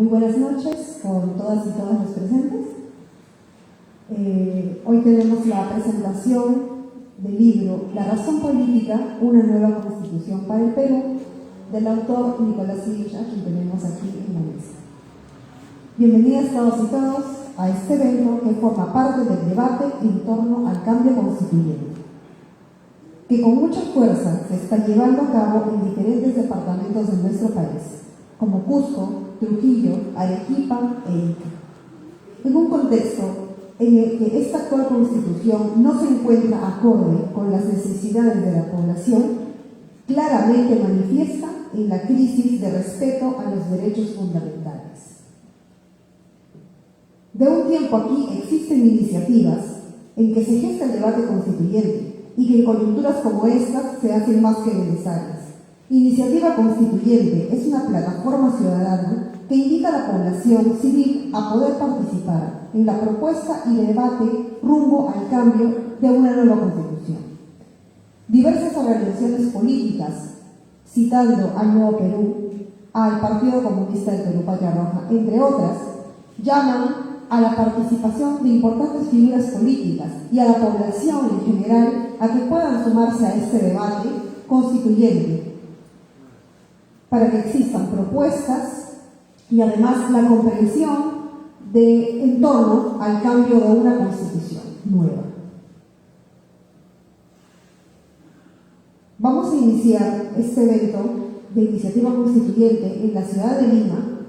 Muy buenas noches con todas y todos los presentes. Hoy tenemos la presentación del libro La razón política, una nueva constitución para el Perú, del autor Nicolás Villa, quien tenemos aquí en la mesa. Bienvenidas todos y todos a este evento que forma parte del debate en torno al cambio constituyente, que con mucha fuerza se está llevando a cabo en diferentes departamentos de nuestro país, como Cusco, Trujillo, Arequipa e Ica. En un contexto en el que esta actual constitución no se encuentra acorde con las necesidades de la población, claramente manifiesta en la crisis de respeto a los derechos fundamentales. De un tiempo aquí existen iniciativas en que se gesta el debate constituyente y que en coyunturas como estas se hacen más que necesarias. Iniciativa Constituyente es una plataforma ciudadana que invita a la población civil a poder participar en la propuesta y debate rumbo al cambio de una nueva constitución. Diversas organizaciones políticas, citando al Nuevo Perú, al Partido Comunista del Perú Patria Roja, entre otras, llaman a la participación de importantes figuras políticas y a la población en general a que puedan sumarse a este debate constituyente, para que existan propuestas y además la comprensión en torno al cambio de una constitución nueva. Vamos a iniciar este evento de iniciativa constituyente en la ciudad de Lima,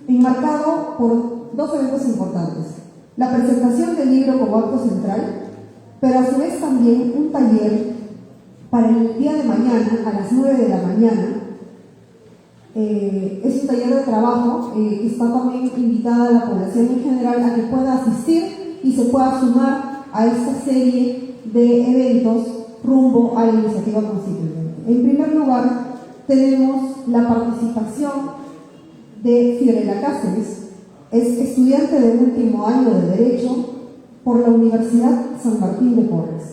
enmarcado por dos eventos importantes: la presentación del libro como acto central, pero a su vez también un taller para el día de mañana a las 9 de la mañana. Es un taller de trabajo que está también invitada a la población en general a que pueda asistir y se pueda sumar a esta serie de eventos rumbo a la iniciativa constituyente. En primer lugar, tenemos la participación de Fiorella Cáceres, es estudiante de último año de Derecho por la Universidad San Martín de Porres,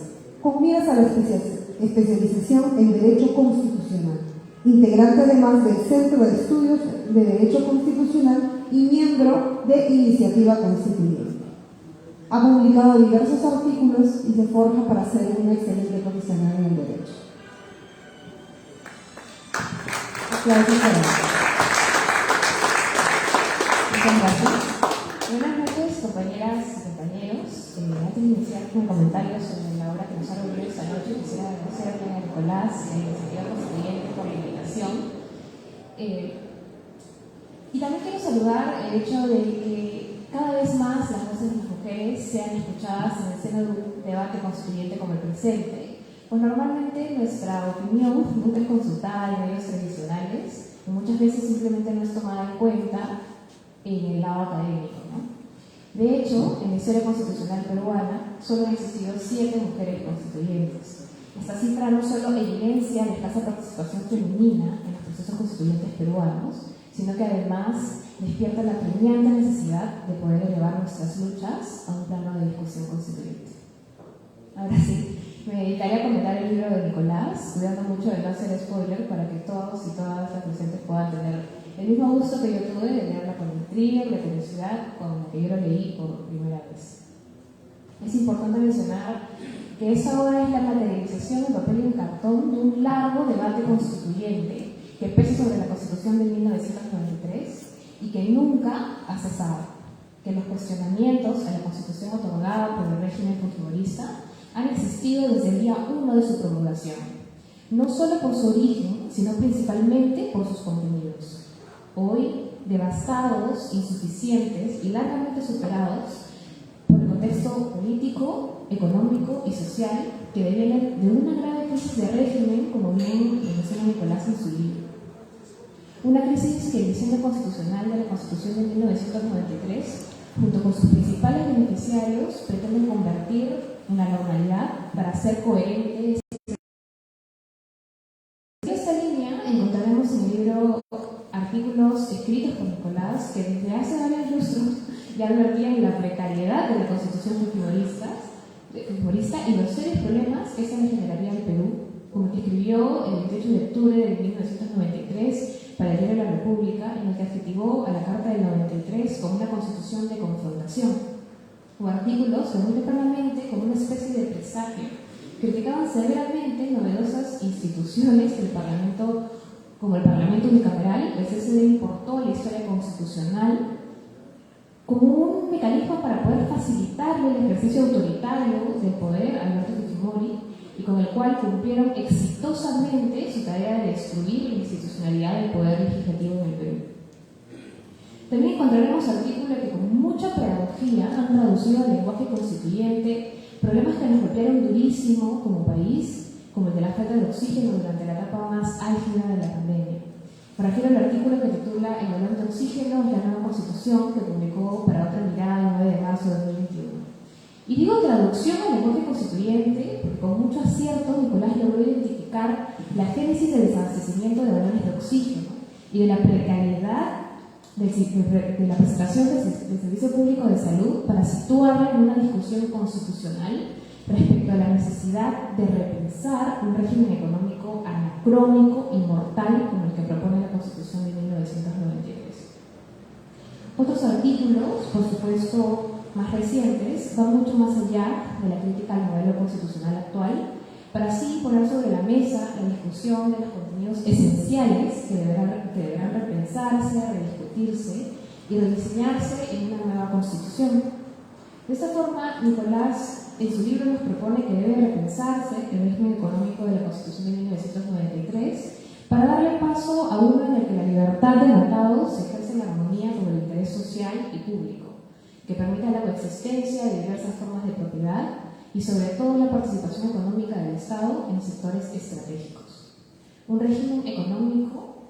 con miras a la especialización en Derecho Constitucional, integrante además del Centro de Estudios de Derecho Constitucional y miembro de Iniciativa Constituyente. Ha publicado diversos artículos y se forja para ser una excelente profesional en el derecho. Aplausos para ella. Muchas gracias. Buenas noches, compañeras y compañeros. Antes de iniciar con comentarios sobre la obra que nos ha reunido esta noche, quisiera agradecer a Nicolás y a la Iniciativa Constituyente por la invitación. Y también quiero saludar el hecho de que cada vez más las voces de las mujeres sean escuchadas en el seno de un debate constituyente como el presente, pues normalmente nuestra opinión nunca es consultada en medios tradicionales y muchas veces simplemente no es tomada en cuenta en el lado académico, ¿no? De hecho, en la historia constitucional peruana solo han existido 7 mujeres constituyentes. Esta cifra no solo evidencia la escasa participación femenina en los procesos constituyentes peruanos, sino que además despierta la apremiante necesidad de poder elevar nuestras luchas a un plano de discusión constituyente. Ahora sí, me dedicaré a comentar el libro de Nicolás, cuidando mucho de no hacer spoiler para que todos y todas las presentes puedan tener el mismo gusto que yo tuve de leerla con intriga y la curiosidad con la que yo lo leí por primera vez. Es importante mencionar que esta obra es la materialización en papel y en cartón de un largo debate constituyente que pesa sobre la Constitución de 1993 y que nunca ha cesado, que los cuestionamientos a la Constitución otorgada por el régimen fujimorista han existido desde el día 1 de su promulgación, no solo por su origen, sino principalmente por sus contenidos. Hoy, devastados, insuficientes y largamente superados por el contexto político, económico y social que deviene de una grave crisis de régimen, como bien menciona Nicolás en su libro. Una crisis que el diseño constitucional de la Constitución de 1993, junto con sus principales beneficiarios, pretenden convertir en la normalidad para ser coherentes. En esta línea encontraremos en el libro artículos escritos por Nicolás que desde hace varios lustros ya advertían la precariedad de la Constitución fujimorista y los serios problemas que esta le generaría al Perú, como que escribió el 28 de octubre de 1993 para el diario La República, en el que adjetivó a la Carta del 93 como una constitución de confrontación, o artículos que muy tempranamente, como una especie de presagio, criticaban severamente novedosas instituciones del Parlamento, como el Parlamento unicameral. El CCD importó la historia constitucional como un mecanismo para poder facilitarle el ejercicio autoritario del poder a Alberto Fujimori, y con el cual cumplieron exitosamente su tarea de destruir la institucionalidad del poder legislativo en el Perú. También encontraremos artículos que con mucha pedagogía han traducido al lenguaje constituyente problemas que nos golpearon durísimo como país, como el de la falta de oxígeno durante la etapa más álgida de la pandemia. Me refiero al artículo que titula El balón de oxígeno es la nueva constitución, que publicó Para Otra Mirada el 9 de marzo de 2021. Y digo traducción al lenguaje constituyente porque con mucho acierto Nicolás logró identificar la génesis del desabastecimiento de balones de oxígeno y de la precariedad de la prestación del servicio público de salud, para situarla en una discusión constitucional respecto a la necesidad de repensar un régimen económico anacrónico y mortal como el que propone la Constitución de 1993. Otros artículos, por supuesto más recientes, van mucho más allá de la crítica al modelo constitucional actual, para así poner sobre la mesa la discusión de los contenidos esenciales que deberán repensarse, rediscutirse y rediseñarse en una nueva Constitución. De esta forma, Nicolás en su libro nos propone que debe repensarse el régimen económico de la Constitución de 1993 para darle paso a uno en el que la libertad de mercado se ejerce en armonía con el interés social y público, que permita la coexistencia de diversas formas de propiedad y sobre todo la participación económica del Estado en sectores estratégicos. Un régimen económico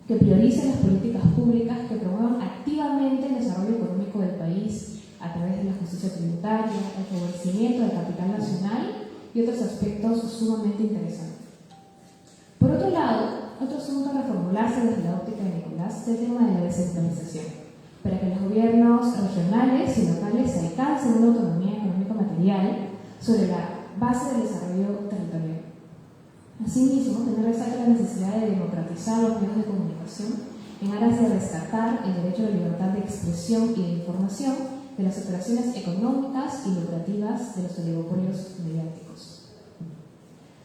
que priorice las políticas públicas que promuevan activamente el desarrollo económico del país a través de la justicia tributaria, el favorecimiento del capital nacional y otros aspectos sumamente interesantes. Por otro lado, otro asunto a reformularse desde la óptica de Nicolás es el tema de la descentralización, para que los gobiernos regionales y locales alcancen una autonomía económico-material sobre la base del desarrollo territorial. Asimismo, también resalta la necesidad de democratizar los medios de comunicación en aras de rescatar el derecho a la libertad de expresión y de información de las operaciones económicas y lucrativas de los oligopolios mediáticos.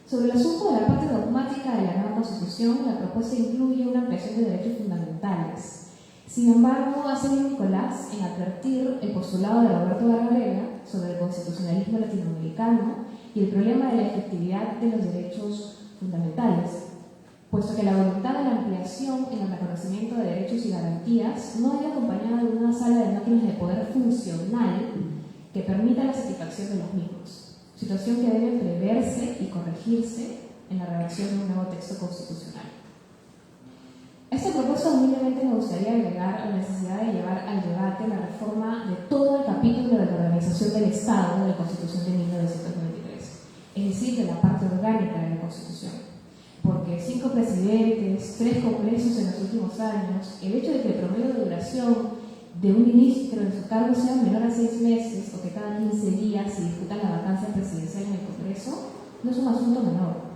Sobre el asunto de la parte dogmática de la nueva Constitución, la propuesta incluye una ampliación de derechos fundamentales. Sin embargo, hace bien Nicolás en advertir el postulado de Roberto Barbarella sobre el constitucionalismo latinoamericano y el problema de la efectividad de los derechos fundamentales, puesto que la voluntad de la ampliación en el reconocimiento de derechos y garantías no ha ido acompañada de una sala de máquinas de poder funcional que permita la satisfacción de los mismos, situación que debe preverse y corregirse en la redacción de un nuevo texto constitucional. A esta propuesta humildemente me gustaría agregar la necesidad de llevar al debate la reforma de todo el capítulo de la organización del Estado de la Constitución de 1993, es decir, de la parte orgánica de la Constitución. Porque 5 presidentes, 3 congresos en los últimos años, el hecho de que el promedio de duración de un ministro en su cargo sea menor a 6 meses o que cada 15 días se discuta la vacancia presidencial en el Congreso no es un asunto menor.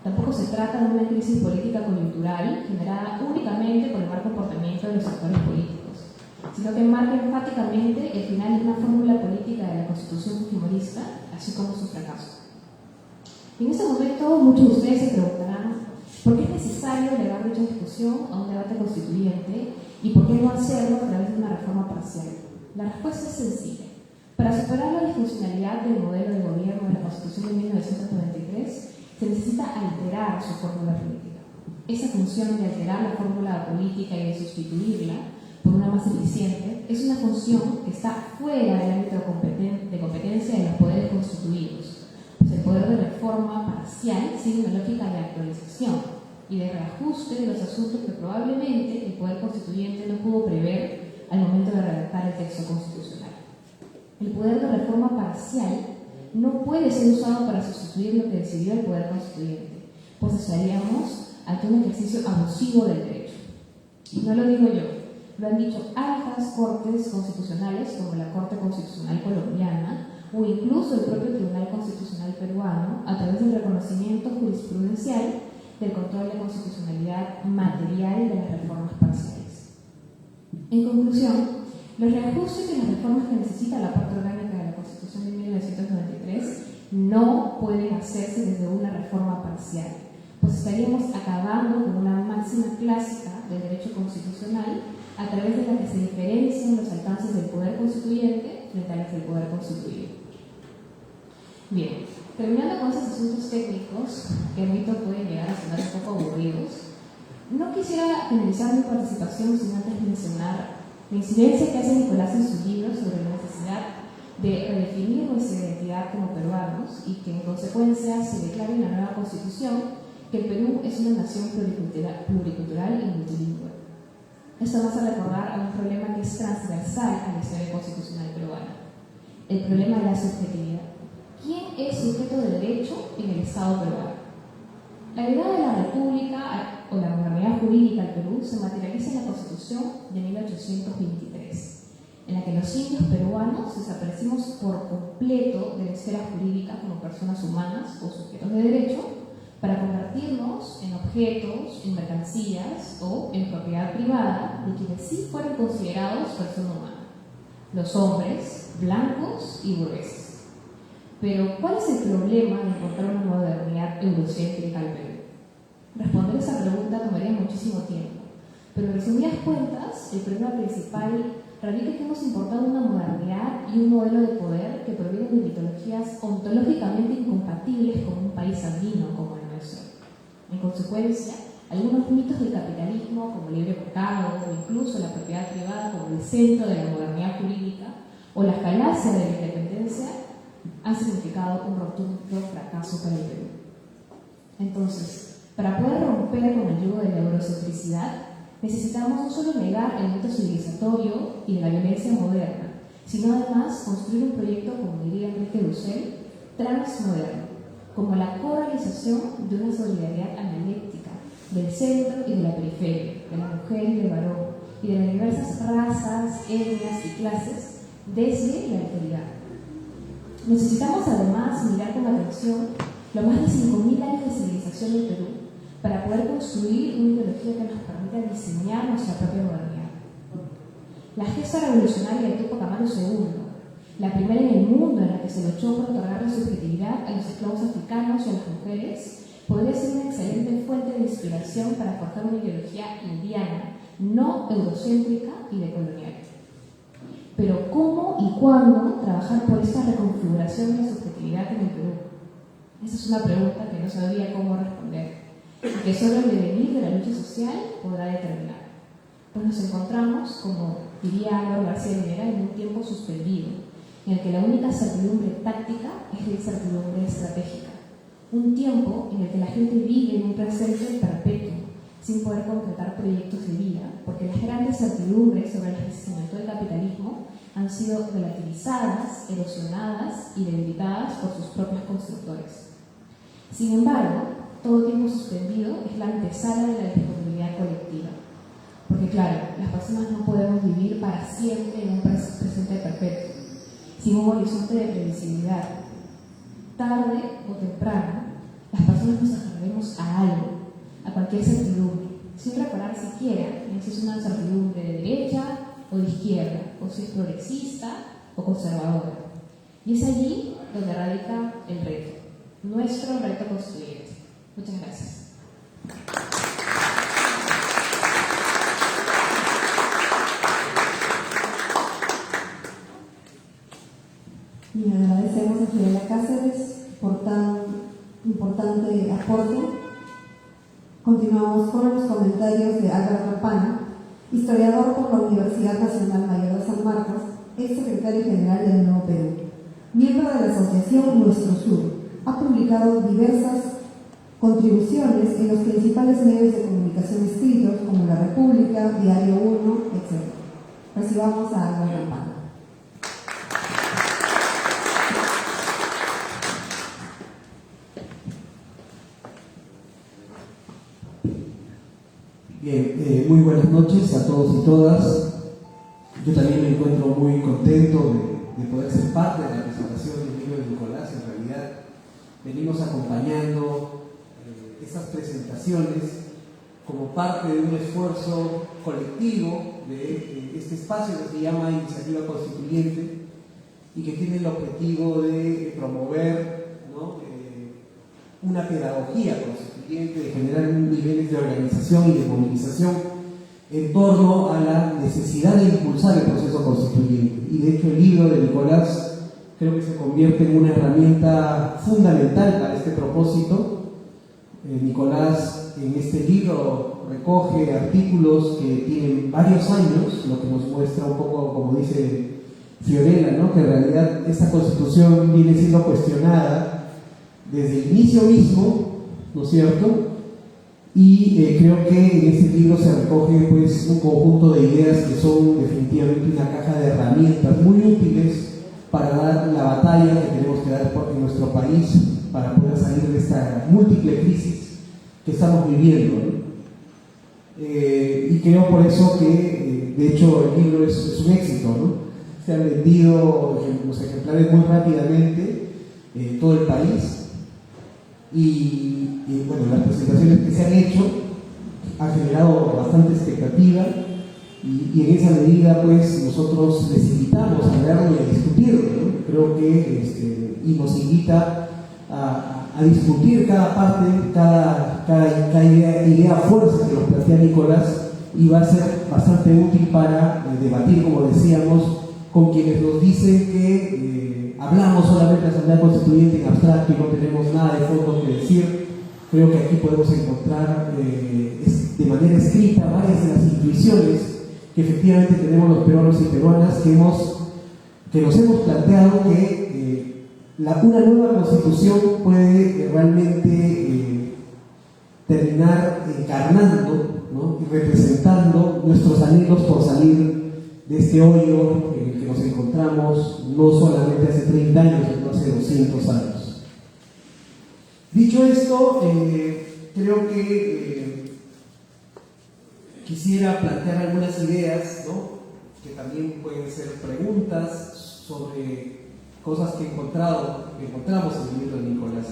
Tampoco se trata de una crisis política coyuntural generada únicamente por el mal comportamiento de los actores políticos, sino que marca enfáticamente el final de una fórmula política de la Constitución fujimorista, así como su fracaso. En este momento, muchos de ustedes se preguntarán por qué es necesario elevar dicha discusión a un debate constituyente y por qué no hacerlo a través de una reforma parcial. La respuesta es sencilla. Para superar la disfuncionalidad del modelo de gobierno de la Constitución de 1993, se necesita alterar su fórmula política. Esa función de alterar la fórmula política y de sustituirla por una más eficiente es una función que está fuera del ámbito de competencia de los poderes constituidos. Pues el poder de reforma parcial sigue una lógica de actualización y de reajuste de los asuntos que probablemente el poder constituyente no pudo prever al momento de redactar el texto constitucional. El poder de reforma parcial no puede ser usado para sustituir lo que decidió el poder constituyente, pues estaríamos ante un ejercicio abusivo del derecho. Y no lo digo yo, lo han dicho altas cortes constitucionales como la Corte Constitucional Colombiana o incluso el propio Tribunal Constitucional Peruano a través del reconocimiento jurisprudencial del control de constitucionalidad material de las reformas parciales. En conclusión, los reajustes y las reformas que necesita la parte orgánica de la Constitución de 1993 no pueden hacerse desde una reforma parcial, pues estaríamos acabando con una máxima clásica del derecho constitucional a través de la que se diferencian los alcances del poder constituyente frente a los del poder constituido. Bien, terminando con esos asuntos técnicos que admito pueden llegar a sonar un poco aburridos, no quisiera finalizar mi participación sin antes mencionar la incidencia que hace Nicolás en sus libros sobre la necesidad de redefinir nuestra identidad como peruanos y que en consecuencia se declare en la nueva Constitución que el Perú es una nación pluricultural y multilingüe. Esto nos hace recordar a un problema que es transversal a la historia constitucional peruana, el problema de la subjetividad. ¿Quién es sujeto de derecho en el Estado peruano? La idea de la República o la modernidad jurídica del Perú se materializa en la Constitución de 1823, en la que los indios peruanos desaparecimos por completo de la esfera jurídica como personas humanas o sujetos de derecho para convertirnos en objetos, en mercancías o en propiedad privada de quienes sí fueron considerados persona humana, los hombres blancos y burgueses. Pero, ¿cuál es el problema de encontrar una modernidad eurocéntrica al Perú? Responder esa pregunta tomaría muchísimo tiempo, pero en resumidas cuentas, el problema principal radica en que hemos importado una modernidad y un modelo de poder que provienen de mitologías ontológicamente incompatibles con un país andino como el nuestro. En consecuencia, algunos mitos del capitalismo, como el libre mercado, o incluso la propiedad privada como el centro de la modernidad jurídica, o la falacia de la independencia, han significado un rotundo fracaso para el Perú. Entonces, para poder romper con el yugo de la eurocentricidad, necesitamos no solo negar el mito civilizatorio y de la violencia moderna, sino además construir un proyecto, como diría Enrique Dussel, transmoderno, como la correalización de una solidaridad analéctica del centro y de la periferia, de la mujer y del varón, y de las diversas razas, etnias y clases desde la alteridad. Necesitamos además mirar con atención los más de 5.000 años de civilización del Perú para poder construir una ideología que nos permita diseñar nuestra propia modernidad. La gesta revolucionaria de Tupac Amaru II, la primera en el mundo en la que se luchó por otorgar la subjetividad a los esclavos africanos y a las mujeres, podría ser una excelente fuente de inspiración para forjar una ideología indiana, no eurocéntrica y decolonial. Pero ¿cómo y cuándo trabajar por esta reconfiguración de la subjetividad en el Perú? Esa es una pregunta que no sabría cómo responder y que solo el devenir de la lucha social podrá determinar. Pues nos encontramos, como diría Álvaro García Linera, en un tiempo suspendido, en el que la única certidumbre táctica es la incertidumbre estratégica. Un tiempo en el que la gente vive en un presente perpetuo, sin poder concretar proyectos de vida, porque las grandes certidumbres sobre el crecimiento del capitalismo han sido relativizadas, erosionadas y debilitadas por sus propios constructores. Sin embargo, todo tiempo suspendido es la antesala de la disponibilidad colectiva. Porque claro, las personas no podemos vivir para siempre en un presente perpetuo, sin un horizonte de previsibilidad. Tarde o temprano, las personas nos aferraremos a algo, a cualquier certidumbre, sin reparar siquiera en si es una certidumbre de derecha o de izquierda, o si es progresista o conservadora. Y es allí donde radica el reto, nuestro reto constituyente. Muchas gracias. Y agradecemos a Fiorella Cáceres por tan importante aporte. Continuamos con los comentarios de Álvaro Campana, historiador por la Universidad Nacional Mayor de San Marcos, ex secretario general del Nuevo Perú. Miembro de la asociación Nuestro Sur, ha publicado diversas contribuciones en los principales medios de comunicación escritos como La República, Diario 1, etc. Recibamos a Álvaro Campana. Bien, muy buenas noches a todos y todas. Yo también me encuentro muy contento de poder ser parte de la presentación del libro de Nicolás. En realidad venimos acompañando estas presentaciones como parte de un esfuerzo colectivo de este espacio que se llama Iniciativa Constituyente y que tiene el objetivo de promover, ¿no?, una pedagogía constituyente, de generar niveles de organización y de movilización en torno a la necesidad de impulsar el proceso constituyente. Y de hecho el libro de Nicolás creo que se convierte en una herramienta fundamental para este propósito. Nicolás en este libro recoge artículos que tienen varios años, lo que nos muestra un poco, como dice Fiorella, ¿no?, que en realidad esta constitución viene siendo cuestionada desde el inicio mismo, ¿no es cierto? Y creo que en este libro se recoge pues un conjunto de ideas que son definitivamente una caja de herramientas muy útiles para dar la batalla que tenemos que dar en nuestro país para poder salir de esta múltiple crisis que estamos viviendo, ¿no? Y creo por eso que de hecho el libro es un éxito, ¿no? Se han vendido los ejemplares muy rápidamente en todo el país. Y bueno, las presentaciones que se han hecho han generado bastante expectativa y en esa medida pues nosotros les invitamos a leerlo y a discutirlo, ¿no? Creo que y nos invita a discutir cada parte, cada idea fuerza que nos plantea Nicolás, y va a ser bastante útil para debatir, como decíamos, con quienes nos dicen que hablamos solamente de la Asamblea Constituyente en abstracto y no tenemos nada de fondo que decir. Creo que aquí podemos encontrar de manera escrita varias de las intuiciones que efectivamente tenemos los peruanos y peruanas, que nos hemos planteado que una nueva constitución puede realmente terminar encarnando, ¿no?, y representando nuestros anhelos por salir de este hoyo en el que nos encontramos no solamente hace 30 años, sino hace 200 años. Dicho esto, creo que quisiera plantear algunas ideas, ¿no?, que también pueden ser preguntas sobre cosas que encontramos en el libro de Nicolás.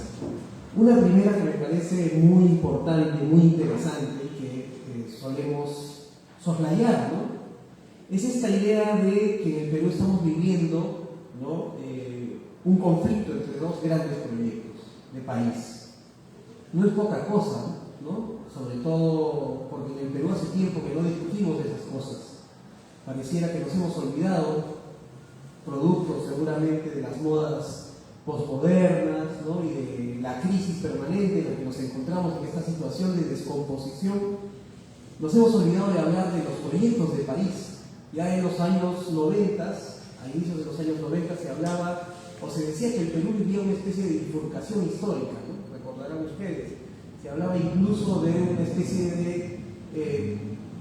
Una primera que me parece muy importante, muy interesante, que solemos soslayar, ¿no?, es esta idea de que en el Perú estamos viviendo, ¿no?, un conflicto entre dos grandes proyectos de país. No es poca cosa, ¿no?, sobre todo porque en el Perú hace tiempo que no discutimos esas cosas. Pareciera que nos hemos olvidado, producto seguramente de las modas posmodernas, ¿no?, y de la crisis permanente en la que nos encontramos en esta situación de descomposición. Nos hemos olvidado de hablar de los proyectos de país. Ya en los años 90, a inicios de los años 90, se hablaba o se decía que el Perú vivía una especie de bifurcación histórica, ¿no? Recordarán ustedes. Se hablaba incluso de una especie de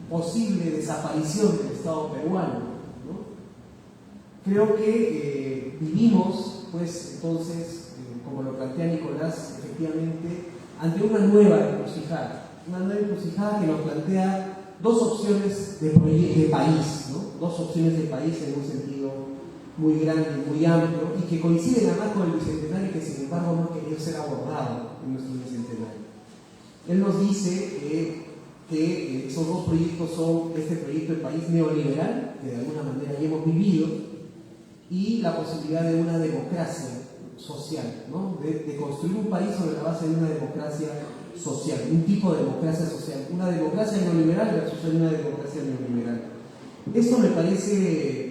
posible desaparición del Estado peruano, ¿no? Creo que vivimos, pues entonces, como lo plantea Nicolás, efectivamente, ante una nueva encrucijada que nos plantea dos opciones de país, ¿no?, dos opciones de país en un sentido muy grande y muy amplio, y que coinciden además con el bicentenario, que sin embargo no quería ser abordado en nuestro bicentenario. Él nos dice que esos dos proyectos son este proyecto de país neoliberal, que de alguna manera ya hemos vivido, y la posibilidad de una democracia social, ¿no?, de construir un país sobre la base de una democracia social, un tipo de democracia social, una democracia neoliberal versus una democracia neoliberal. Esto me parece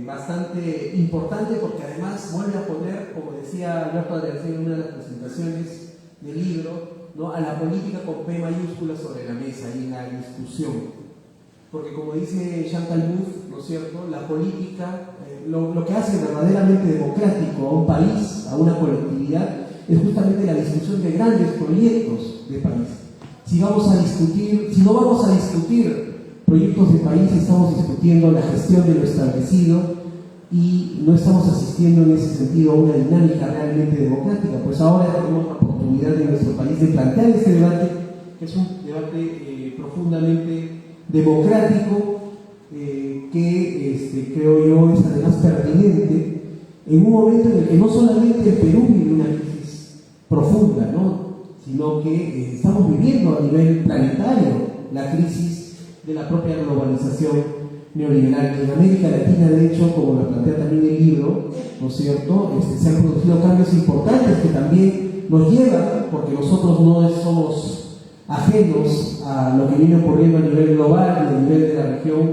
bastante importante porque además vuelve a poner, como decía Alberto Adrián en una de las presentaciones del libro, ¿no?, a la política con P mayúscula sobre la mesa y en la discusión. Porque como dice Chantal Mouffe, ¿no es cierto?, la política, lo que hace verdaderamente democrático a un país, a una colectividad, es justamente la discusión de grandes proyectos de país. Si no vamos a discutir proyectos de país, estamos discutiendo la gestión de lo establecido y no estamos asistiendo en ese sentido a una dinámica realmente democrática. Pues ahora tenemos la oportunidad en nuestro país de plantear este debate, que es un debate profundamente democrático, que creo yo es además pertinente en un momento en el que no solamente el Perú vive una crisis profunda, ¿no?, sino que estamos viviendo a nivel planetario la crisis de la propia globalización neoliberal. En América Latina, de hecho, como lo plantea también el libro, ¿no es cierto?, se han producido cambios importantes que también nos llevan, porque nosotros no somos ajenos a lo que viene ocurriendo a nivel global y a nivel de la región,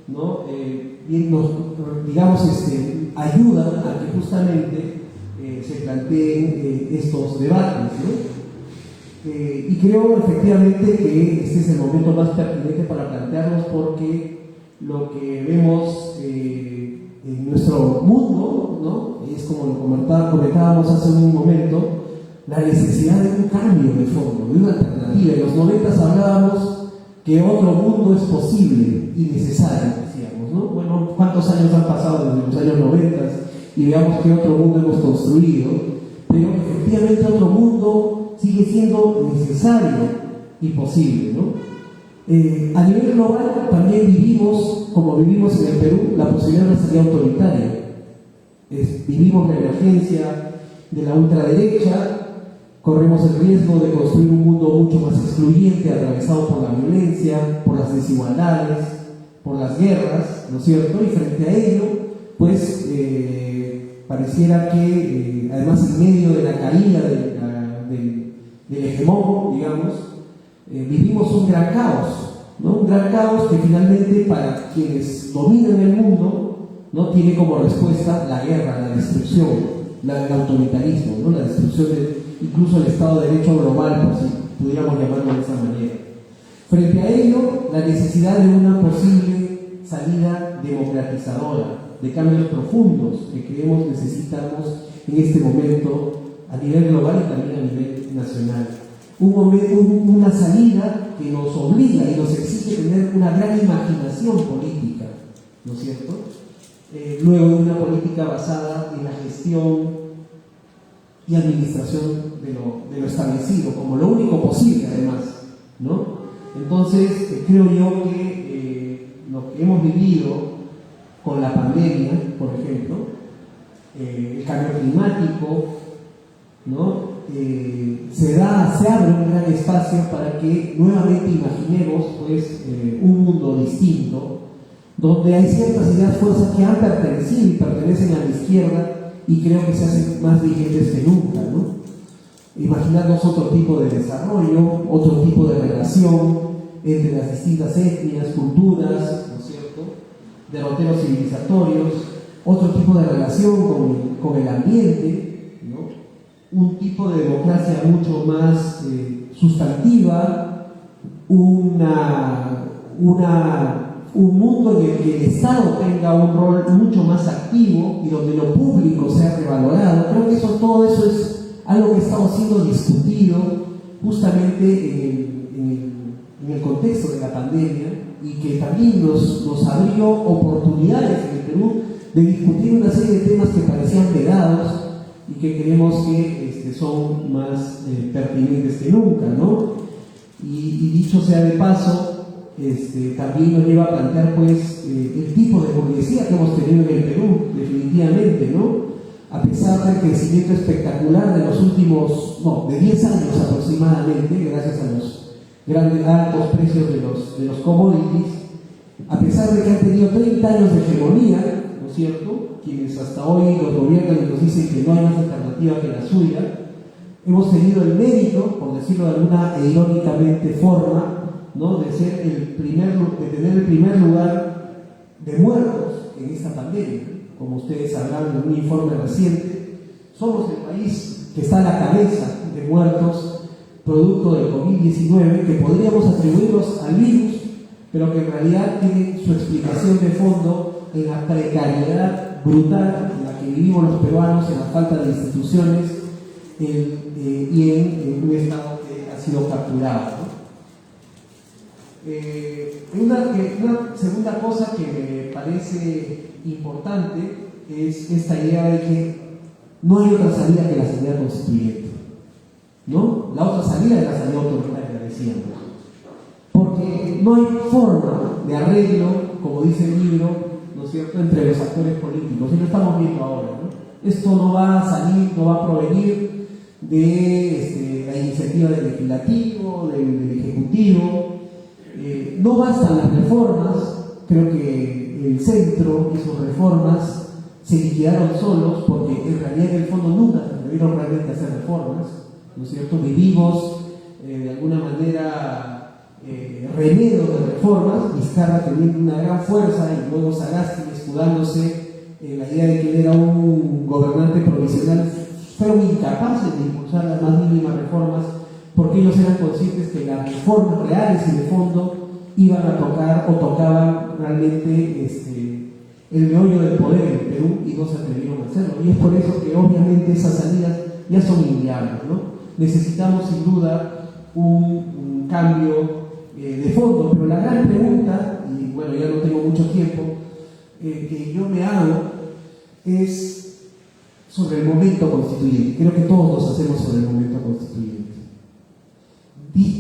¿no? Bien nos, digamos, ayudan a que justamente se planteen estos debates, ¿no? Y creo efectivamente que este es el momento más pertinente para plantearlos, porque lo que vemos en nuestro mundo, ¿no?, es como lo comentábamos hace un momento, la necesidad de un cambio de fondo, de una alternativa. En los 90 hablábamos que otro mundo es posible y necesario, decíamos, ¿no? Bueno, ¿cuántos años han pasado desde los años 90? Y veamos qué otro mundo hemos construido, pero efectivamente otro mundo sigue siendo necesario y posible, ¿no? A nivel global también vivimos, como vivimos en el Perú, la posibilidad de una salida autoritaria. Vivimos la emergencia de la ultraderecha, corremos el riesgo de construir un mundo mucho más excluyente, atravesado por la violencia, por las desigualdades, por las guerras, ¿no es cierto? Y frente a ello, pues pareciera que, además en medio de la caída del hegemón, digamos, vivimos un gran caos, ¿no? Un gran caos que finalmente, para quienes dominan el mundo, ¿no?, tiene como respuesta la guerra, la destrucción, el autoritarismo, ¿no?, la destrucción incluso el Estado de Derecho global, por si pudiéramos llamarlo de esa manera. Frente a ello, la necesidad de una posible salida democratizadora, de cambios profundos que creemos necesitamos en este momento a nivel global y también a nivel nacional. Una salida que nos obliga y nos exige tener una gran imaginación política, ¿no es cierto? Luego de una política basada en la gestión y administración de lo establecido, como lo único posible, además, ¿no? Entonces, creo yo que lo que hemos vivido con la pandemia, por ejemplo, el cambio climático, ¿no?, se abre un gran espacio para que nuevamente imaginemos, pues, un mundo distinto, donde hay ciertas ideas, fuerzas que han pertenecido y pertenecen a la izquierda, y creo que se hacen más vigentes que nunca, ¿no? Imaginarnos otro tipo de desarrollo, otro tipo de relación entre las distintas etnias, culturas, ¿no es cierto?, derroteros civilizatorios, otro tipo de relación con el ambiente, ¿no?, un tipo de democracia mucho más sustantiva, un mundo en el que el Estado tenga un rol mucho más activo y donde lo público sea revalorado. Creo que todo eso es algo que estamos siendo discutido justamente en el contexto de la pandemia, y que también nos abrió oportunidades en el Perú de discutir una serie de temas que parecían pegados y que creemos que son más pertinentes que nunca, ¿no? Y dicho sea de paso, también nos lleva a plantear, pues, el tipo de burguesía que hemos tenido en el Perú, definitivamente, ¿no? A pesar del crecimiento espectacular de los últimos, de 10 años aproximadamente, gracias a los grandes altos precios de los commodities, a pesar de que han tenido 30 años de hegemonía, ¿no es cierto?, quienes hasta hoy los gobiernan y nos dicen que no hay más alternativa que la suya, hemos tenido el mérito, por decirlo de alguna irónicamente forma, ¿no?, de tener el primer lugar de muertos en esta pandemia. Como ustedes sabrán en un informe reciente, somos el país que está a la cabeza de muertos producto del COVID-19, que podríamos atribuirlos al virus, pero que en realidad tienen su explicación de fondo en la precariedad brutal en la que vivimos los peruanos, en la falta de instituciones y en un Estado que ha sido capturado, ¿no? Una segunda cosa que me parece importante es esta idea de que no hay otra salida que la salida constituyente, ¿no? La otra salida es la salida autoritaria, decíamos, porque no hay forma de arreglo, como dice el libro, ¿no es cierto?, entre los actores políticos, y lo estamos viendo ahora, ¿no? Esto no va a salir, no va a provenir de la iniciativa del legislativo, del ejecutivo. No bastan las reformas, creo que el centro y sus reformas se liquidaron solos, porque en realidad en el fondo nunca se debieron realmente hacer reformas, ¿no es cierto? Vivimos de alguna manera remedios de reformas, Vizcarra teniendo una gran fuerza y luego Sagasti escudándose en la idea de que él era un gobernante provisional, fueron incapaces de impulsar las más mínimas reformas, porque ellos eran conscientes que las reformas reales y de fondo iban a tocar o tocaban realmente el meollo del poder en Perú, y no se atrevieron a hacerlo. Y es por eso que obviamente esas salidas ya son inviables, ¿no? Necesitamos sin duda un cambio de fondo, pero la gran pregunta, y bueno, ya no tengo mucho tiempo, que yo me hago es sobre el momento constituyente. Creo que todos nos hacemos sobre el momento constituyente.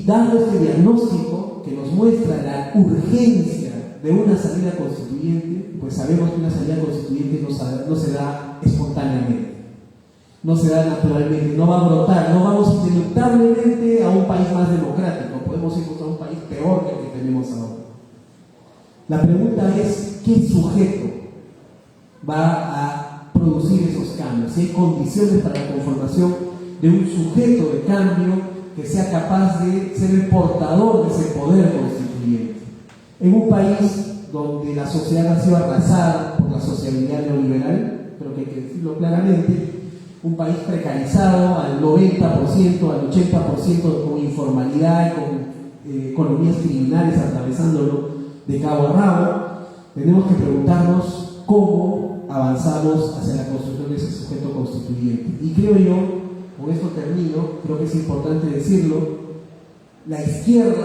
Dado este diagnóstico que nos muestra la urgencia de una salida constituyente, pues sabemos que una salida constituyente no se da espontáneamente, no se da naturalmente, no va a brotar, no vamos ineluctablemente a un país más democrático, podemos irnos a un país peor que el que tenemos ahora. La pregunta es, ¿qué sujeto va a producir esos cambios? Si hay condiciones para la conformación de un sujeto de cambio que sea capaz de ser el portador de ese poder constituyente. En un país donde la sociedad ha sido arrasada por la sociabilidad neoliberal, creo que hay que decirlo claramente, un país precarizado al 90%, al 80% con informalidad y con economías criminales atravesándolo de cabo a rabo, tenemos que preguntarnos cómo avanzamos hacia la construcción de ese sujeto constituyente. Y creo yo, con esto termino, creo que es importante decirlo, la izquierda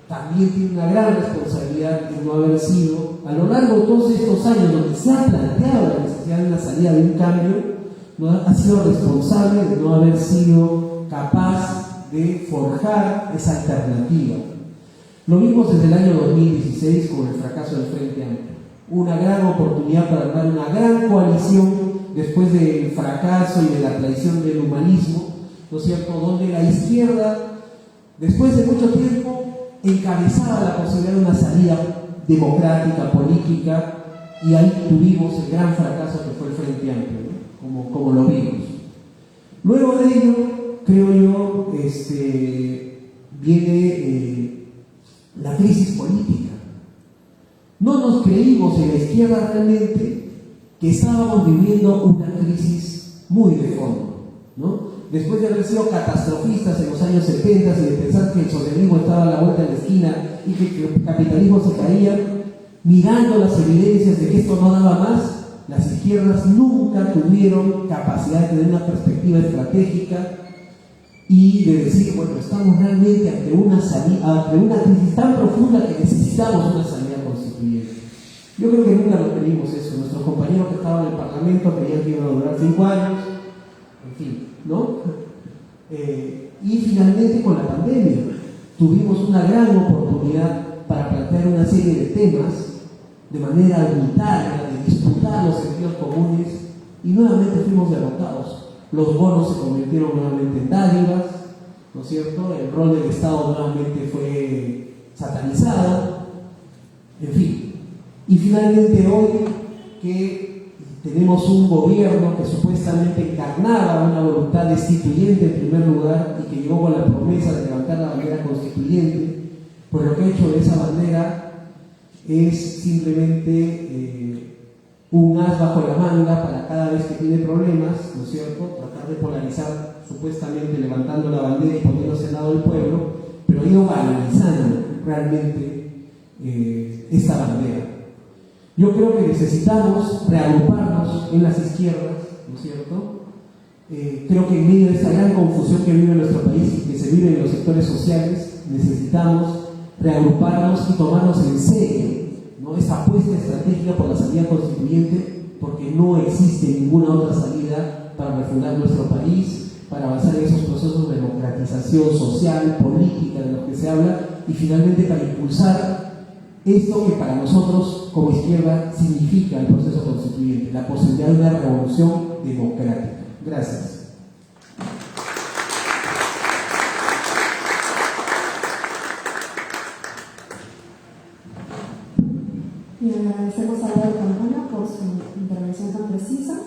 también tiene una gran responsabilidad en no haber sido, a lo largo de todos estos años donde se ha planteado la necesidad de una salida de un cambio, no ha sido responsable de no haber sido capaz de forjar esa alternativa. Lo vimos desde el año 2016 con el fracaso del Frente Amplio. Una gran oportunidad para armar una gran coalición después del fracaso y de la traición del humanismo, ¿no es cierto?, donde la izquierda, después de mucho tiempo, encabezaba la posibilidad de una salida democrática, política, y ahí tuvimos el gran fracaso que fue el Frente Amplio, ¿no? como lo vimos. Luego de ello, creo yo, viene la crisis política. No nos creímos en la izquierda realmente que estábamos viviendo una crisis muy de fondo, ¿no? Después de haber sido catastrofistas en los años 70 y de pensar que el socialismo estaba a la vuelta de la esquina y que el capitalismo se caía, mirando las evidencias de que esto no daba más, las izquierdas nunca tuvieron capacidad de tener una perspectiva estratégica y de decir, bueno, estamos realmente ante una crisis tan profunda que necesitamos una salida constituyente. Yo creo que nunca nos pedimos eso. Nuestros compañeros que estaban en el Parlamento creían que iban a durar 5 años, en fin, ¿no? Y finalmente con la pandemia tuvimos una gran oportunidad para plantear una serie de temas de manera unitaria, de disputar los sentidos comunes, y nuevamente fuimos derrotados. Los bonos se convirtieron nuevamente en dádivas, ¿no es cierto? El rol del Estado nuevamente fue satanizado, en fin. Y finalmente hoy que tenemos un gobierno que supuestamente encarnaba una voluntad destituyente en primer lugar y que llegó con la promesa de levantar la bandera constituyente, pues lo que ha hecho de esa bandera es simplemente un as bajo la manga para cada vez que tiene problemas, ¿no es cierto?, tratar de polarizar, supuestamente levantando la bandera y poniéndose al lado del pueblo, pero ha ido banalizando realmente esta bandera. Yo creo que necesitamos reagruparnos en las izquierdas, ¿no es cierto? Creo que en medio de esta gran confusión que vive nuestro país y que se vive en los sectores sociales, necesitamos reagruparnos y tomarnos en serio, ¿no?, esta apuesta estratégica por la salida constituyente, porque no existe ninguna otra salida para refundar nuestro país, para avanzar en esos procesos de democratización social, política, de los que se habla, y finalmente para impulsar esto que para nosotros como izquierda significa el proceso constituyente, la posibilidad de una revolución democrática. Gracias. Y agradecemos a Álvaro Campana por su intervención tan precisa.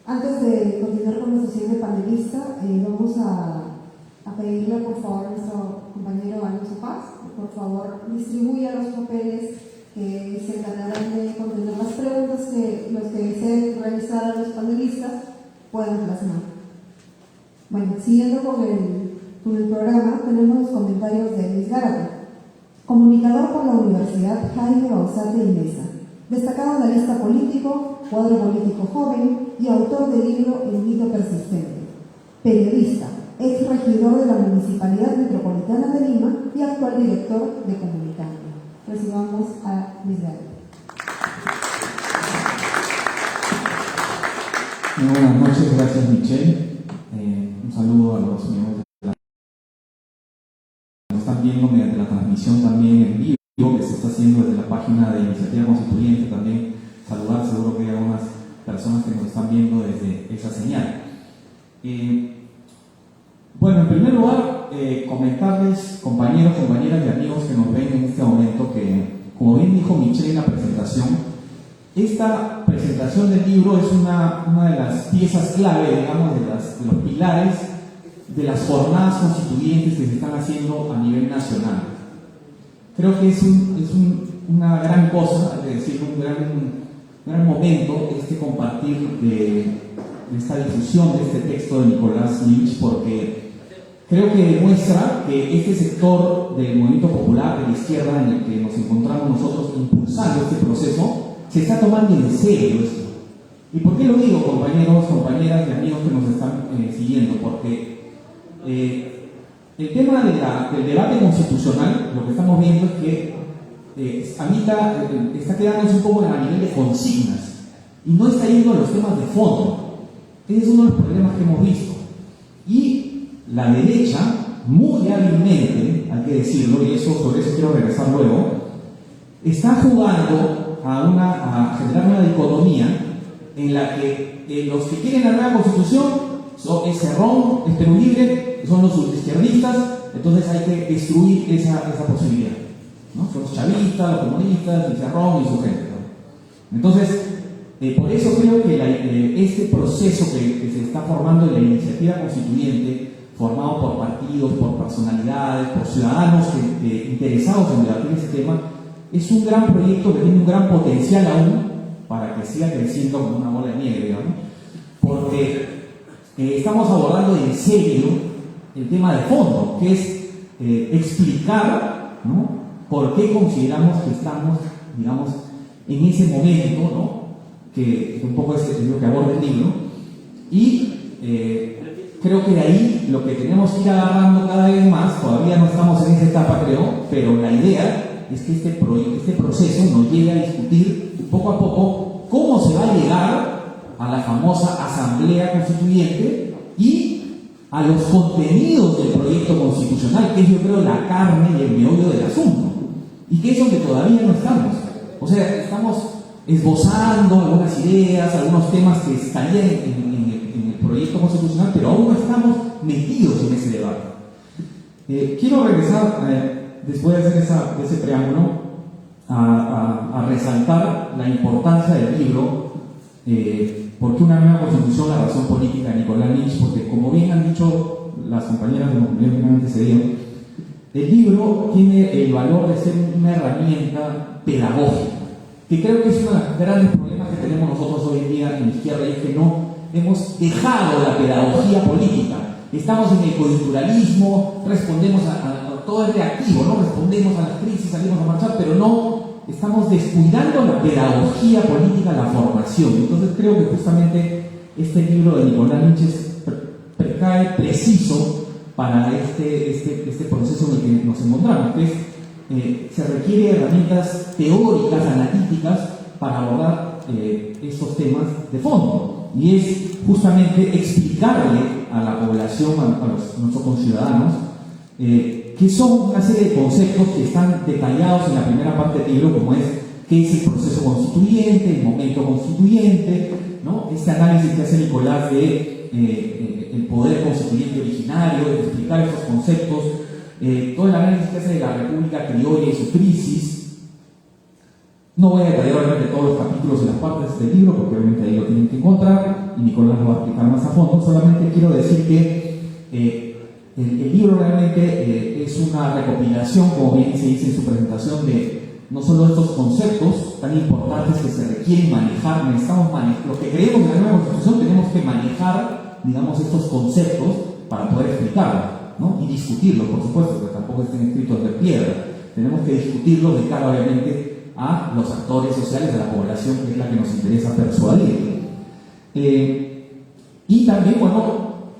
Antes de continuar con nuestra siguiente panelista, vamos a pedirle por favor a nuestro compañero Alonso Paz, por favor distribuya los papeles que se encargarán de contener las preguntas que los que deseen realizar a los panelistas puedan plasmar. Bueno, siguiendo con el programa, tenemos los comentarios de Luis Gárate, comunicador por la Universidad Jaime Bausate y Mesa, destacado analista político, cuadro político joven y autor del libro El mito persistente, periodista, ex regidor de la Municipalidad Metropolitana de Lima y actual director de Comunicando. Recibamos a Luis Gárate. Muy buenas noches, gracias Michelle. Un saludo a los miembros de la que nos están viendo mediante la transmisión también en vivo que se está haciendo desde la página de Iniciativa Constituyente. También saludar, seguro que hay algunas personas que nos están viendo desde esa señal. Bueno, en primer lugar, comentarles, compañeros, compañeras y amigos que nos ven en este momento, que como bien dijo Michelle en la presentación, esta presentación del libro es una de las piezas clave, digamos, de los pilares de las jornadas constituyentes que se están haciendo a nivel nacional. Creo que es una gran cosa, es decir, un gran momento compartir de esta difusión de este texto de Nicolás Lynch, porque creo que demuestra que este sector del movimiento popular de la izquierda en el que nos encontramos nosotros impulsando este proceso se está tomando en serio esto. ¿Y por qué lo digo, compañeros, compañeras y amigos que nos están siguiendo? Porque el tema del debate constitucional, lo que estamos viendo es que está quedándose un poco a nivel de consignas y no está yendo a los temas de fondo. Ese es uno de los problemas que hemos visto. Y la derecha, muy hábilmente, hay que decirlo, y sobre eso quiero regresar luego, está jugando a generar una dicotomía en la que los que quieren la nueva constitución es Cerrón, es Perú Libre, son los izquierdistas, entonces hay que destruir esa posibilidad, ¿no? Son los chavistas, los comunistas, el Cerrón y su gente, ¿no? Entonces, por eso creo que este proceso que se está formando en la iniciativa constituyente, formado por partidos, por personalidades, por ciudadanos interesados en debatir ese tema, es un gran proyecto que tiene un gran potencial aún para que siga creciendo como una bola de nieve, digamos, porque estamos abordando en serio el tema de fondo, que es explicar, ¿no?, por qué consideramos que estamos, digamos, en ese momento, ¿no?, que un poco es lo que aborda el libro, y creo que de ahí lo que tenemos que ir agarrando cada vez más, todavía no estamos en esa etapa, creo, pero la idea es que este proceso nos lleve a discutir poco a poco cómo se va a llegar a la famosa Asamblea Constituyente y a los contenidos del proyecto constitucional, que es, yo creo, la carne y el meollo del asunto, y que es donde todavía no estamos. O sea, estamos esbozando algunas ideas, algunos temas que estarían en el proyecto constitucional, pero aún no estamos metidos en ese debate. Quiero regresar después de hacer ese preámbulo, a resaltar la importancia del libro, porque una nueva constitución, la razón política de Nicolás Lynch, porque como bien han dicho las compañeras de los compañeros que me antecedieron, el libro tiene el valor de ser una herramienta pedagógica, que creo que es uno de los grandes problemas que tenemos nosotros hoy en día en la izquierda, y es que no hemos dejado la pedagogía política. Estamos en el coyunturalismo, respondemos todo es reactivo, ¿no? Respondemos a las crisis, salimos a marchar, pero no estamos descuidando la pedagogía política, la formación. Entonces creo que justamente este libro de Nicolás Lynch cae preciso para este proceso en el que nos encontramos, que es, se requiere herramientas teóricas, analíticas, para abordar estos temas de fondo, y es justamente explicarle a la población, a nuestros conciudadanos, que son una serie de conceptos que están detallados en la primera parte del libro, como es qué es el proceso constituyente, el momento constituyente, ¿no? Este análisis que hace Nicolás de el poder constituyente originario, de explicar estos conceptos, todo el análisis que hace de la República Criolla y su crisis, No voy a detallar obviamente todos los capítulos y las partes del libro, porque obviamente ahí lo tienen que encontrar, y Nicolás lo va a explicar más a fondo. Solamente quiero decir que el libro realmente es una recopilación, como bien se dice en su presentación, de no solo estos conceptos tan importantes que se requieren manejar, lo que creemos en la nueva Constitución, tenemos que manejar, digamos, estos conceptos para poder explicarlos, ¿no? Y discutirlos, por supuesto, que tampoco estén escritos de piedra. Tenemos que discutirlos de cara, obviamente, a los actores sociales de la población, que es la que nos interesa persuadir. Y también, bueno,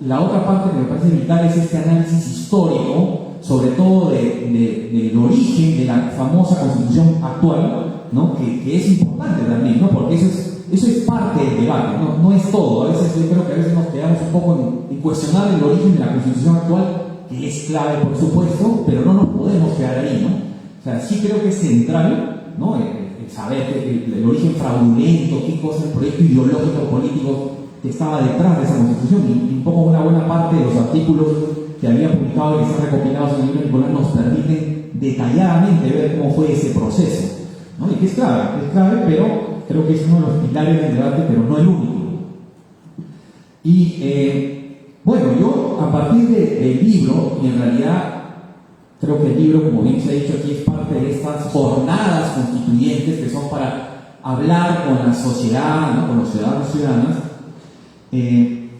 la otra parte que me parece vital es este análisis histórico, sobre todo del origen de la famosa Constitución actual, ¿no? que es importante también, ¿no? Porque eso es parte del debate, no es todo. A veces yo creo que a veces nos quedamos un poco en cuestionar el origen de la Constitución actual, que es clave, por supuesto, pero no nos podemos quedar ahí, ¿no? O sea, sí creo que es central, ¿no? El saber el origen fraudulento, qué cosa, el proyecto ideológico político que estaba detrás de esa Constitución, y un poco una buena parte de los artículos que había publicado y que están recopilados en el libro de Nicolás nos permiten detalladamente ver cómo fue ese proceso, ¿no? Y que es clave, pero creo que es uno de los pilares del debate, pero no el único. Y bueno, yo a partir del libro, y en realidad creo que el libro, como bien se ha dicho aquí, es parte de estas jornadas constituyentes que son para hablar con la sociedad, ¿no? Con los ciudadanos y ciudadanas.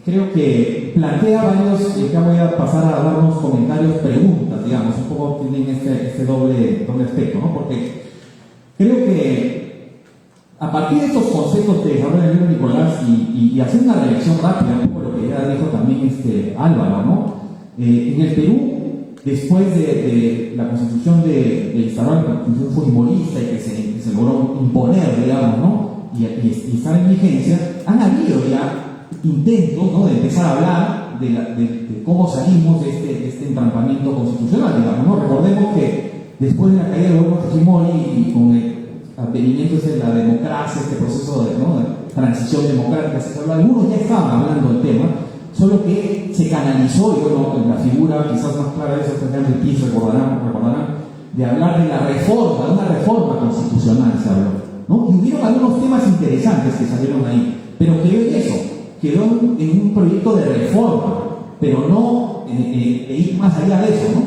Creo que plantea varios, ya voy a pasar a dar unos comentarios, preguntas, digamos, un poco tienen este doble aspecto, ¿no? Porque creo que a partir de estos conceptos que desarrolla el libro de Nicolás y hacer una reacción rápida, un poco lo que ya dijo también Álvaro, ¿no? En el Perú, después de la constitución de instaurar la constitución fujimorista y que se logró imponer, digamos, ¿no? Y estar en vigencia, han habido ya intentos, ¿no? De empezar a hablar de cómo salimos de este entrampamiento constitucional, digamos, ¿no? Recordemos que después de la caída del gobierno de Fujimori y con el advenimiento de la democracia, este proceso de transición democrática, algunos ya estaban hablando del tema, solo que se canalizó, y bueno, en la figura quizás más clara de eso, el PIS recordarán, de hablar de la reforma, de una reforma constitucional se habló, ¿no? Y hubieron algunos temas interesantes que salieron ahí, pero quedó en un proyecto de reforma, pero no ir más allá de eso, ¿no?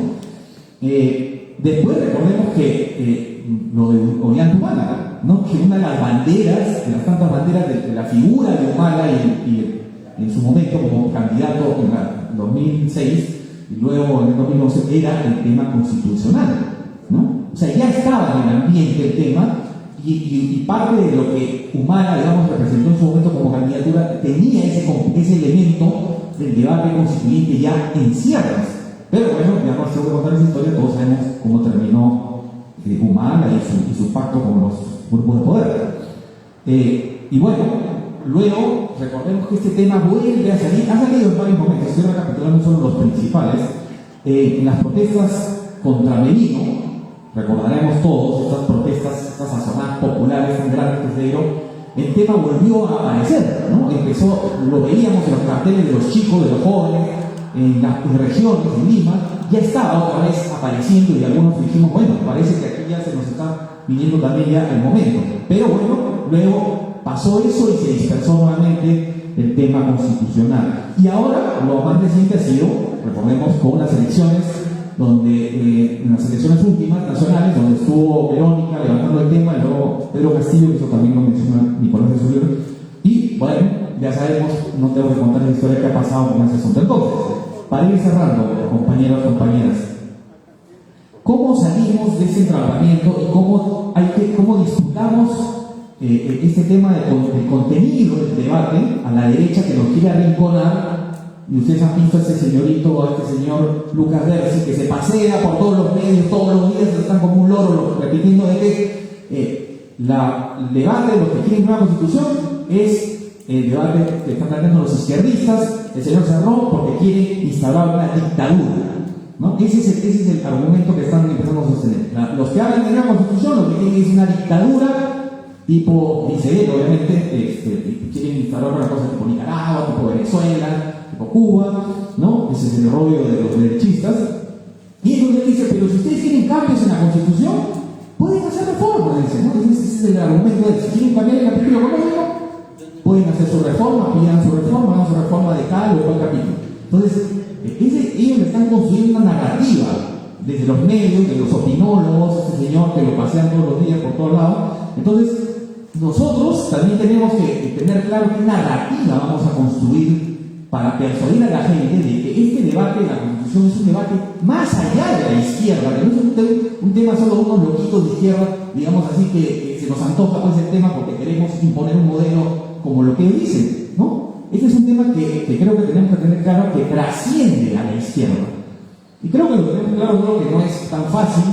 Después recordemos que lo de Ollanta, ¿no? Que una de las banderas, de las tantas banderas de la figura de Humala y en su momento como candidato en el 2006 y luego en el 2011 era el tema constitucional, ¿no? O sea, ya estaba en el ambiente el tema. Y parte de lo que Humala, digamos, representó en su momento como candidatura tenía ese elemento del debate constituyente ya en ciernes. Pero bueno, ya no tengo que contar esa historia, todos sabemos cómo terminó Humala y su pacto con los grupos de poder. Y bueno, luego recordemos que este tema vuelve a salir, ha salido en varios momentos, estoy recapitulando solo los principales, en las protestas contra Merino. Recordaremos todos estas protestas, estas asonadas populares tan grandes que se dieron. El tema volvió a aparecer, ¿no? Lo veíamos en los carteles de los chicos, de los jóvenes, en las regiones, en Lima, ya estaba otra vez apareciendo y algunos dijimos, bueno, parece que aquí ya se nos está viniendo también ya el momento. Pero bueno, luego pasó eso y se dispersó nuevamente el tema constitucional. Y ahora lo más reciente ha sido, recordemos, con las elecciones, donde en las elecciones últimas nacionales, donde estuvo Verónica levantando el tema, y luego Pedro Castillo, que eso también lo menciona Nicolás de su libro, y bueno, ya sabemos, no tengo que contar la historia que ha pasado con ese asunto. Entonces, para ir cerrando, compañeros, compañeras, ¿cómo salimos de ese entrampamiento y cómo disputamos este tema del contenido del debate a la derecha que nos quiere arrinconar? Y ustedes han visto a este señorito, a este señor Lucas Berzi, que se pasea por todos los medios, todos los días están como un loro repitiendo de que el debate de los que quieren una constitución es el debate que están planteando los izquierdistas, el señor Cerrón, porque quiere instaurar una dictadura, ¿no? Ese es el argumento que están empezando a sostener. Los que hablan de una constitución lo que quieren es una dictadura tipo, dice él, obviamente, quieren instaurar una cosa tipo Nicaragua, tipo Venezuela, Cuba, ¿no? Ese es el rollo de los derechistas. Y entonces dice, pero si ustedes quieren cambios en la Constitución, pueden hacer reformas, dice, ¿no? Ese es el argumento de si quieren cambiar el capítulo económico, pueden hacer su reforma, pidan su reforma, hagan su reforma de tal o cual capítulo. Entonces, ellos están construyendo una narrativa desde los medios, de los opinólogos, ese señor que lo pasean todos los días por todos lados. Entonces, nosotros también tenemos que tener claro qué narrativa vamos a construir para persuadir a la gente de que este debate de la Constitución es un debate más allá de la izquierda, que no es un tema solo de unos loquitos de izquierda, digamos así, que se nos antoja pues el tema porque queremos imponer un modelo como lo que ellos dicen, ¿no? Este es un tema que creo que tenemos que tener claro que trasciende a la izquierda. Y creo que lo tenemos claro, creo que no es tan fácil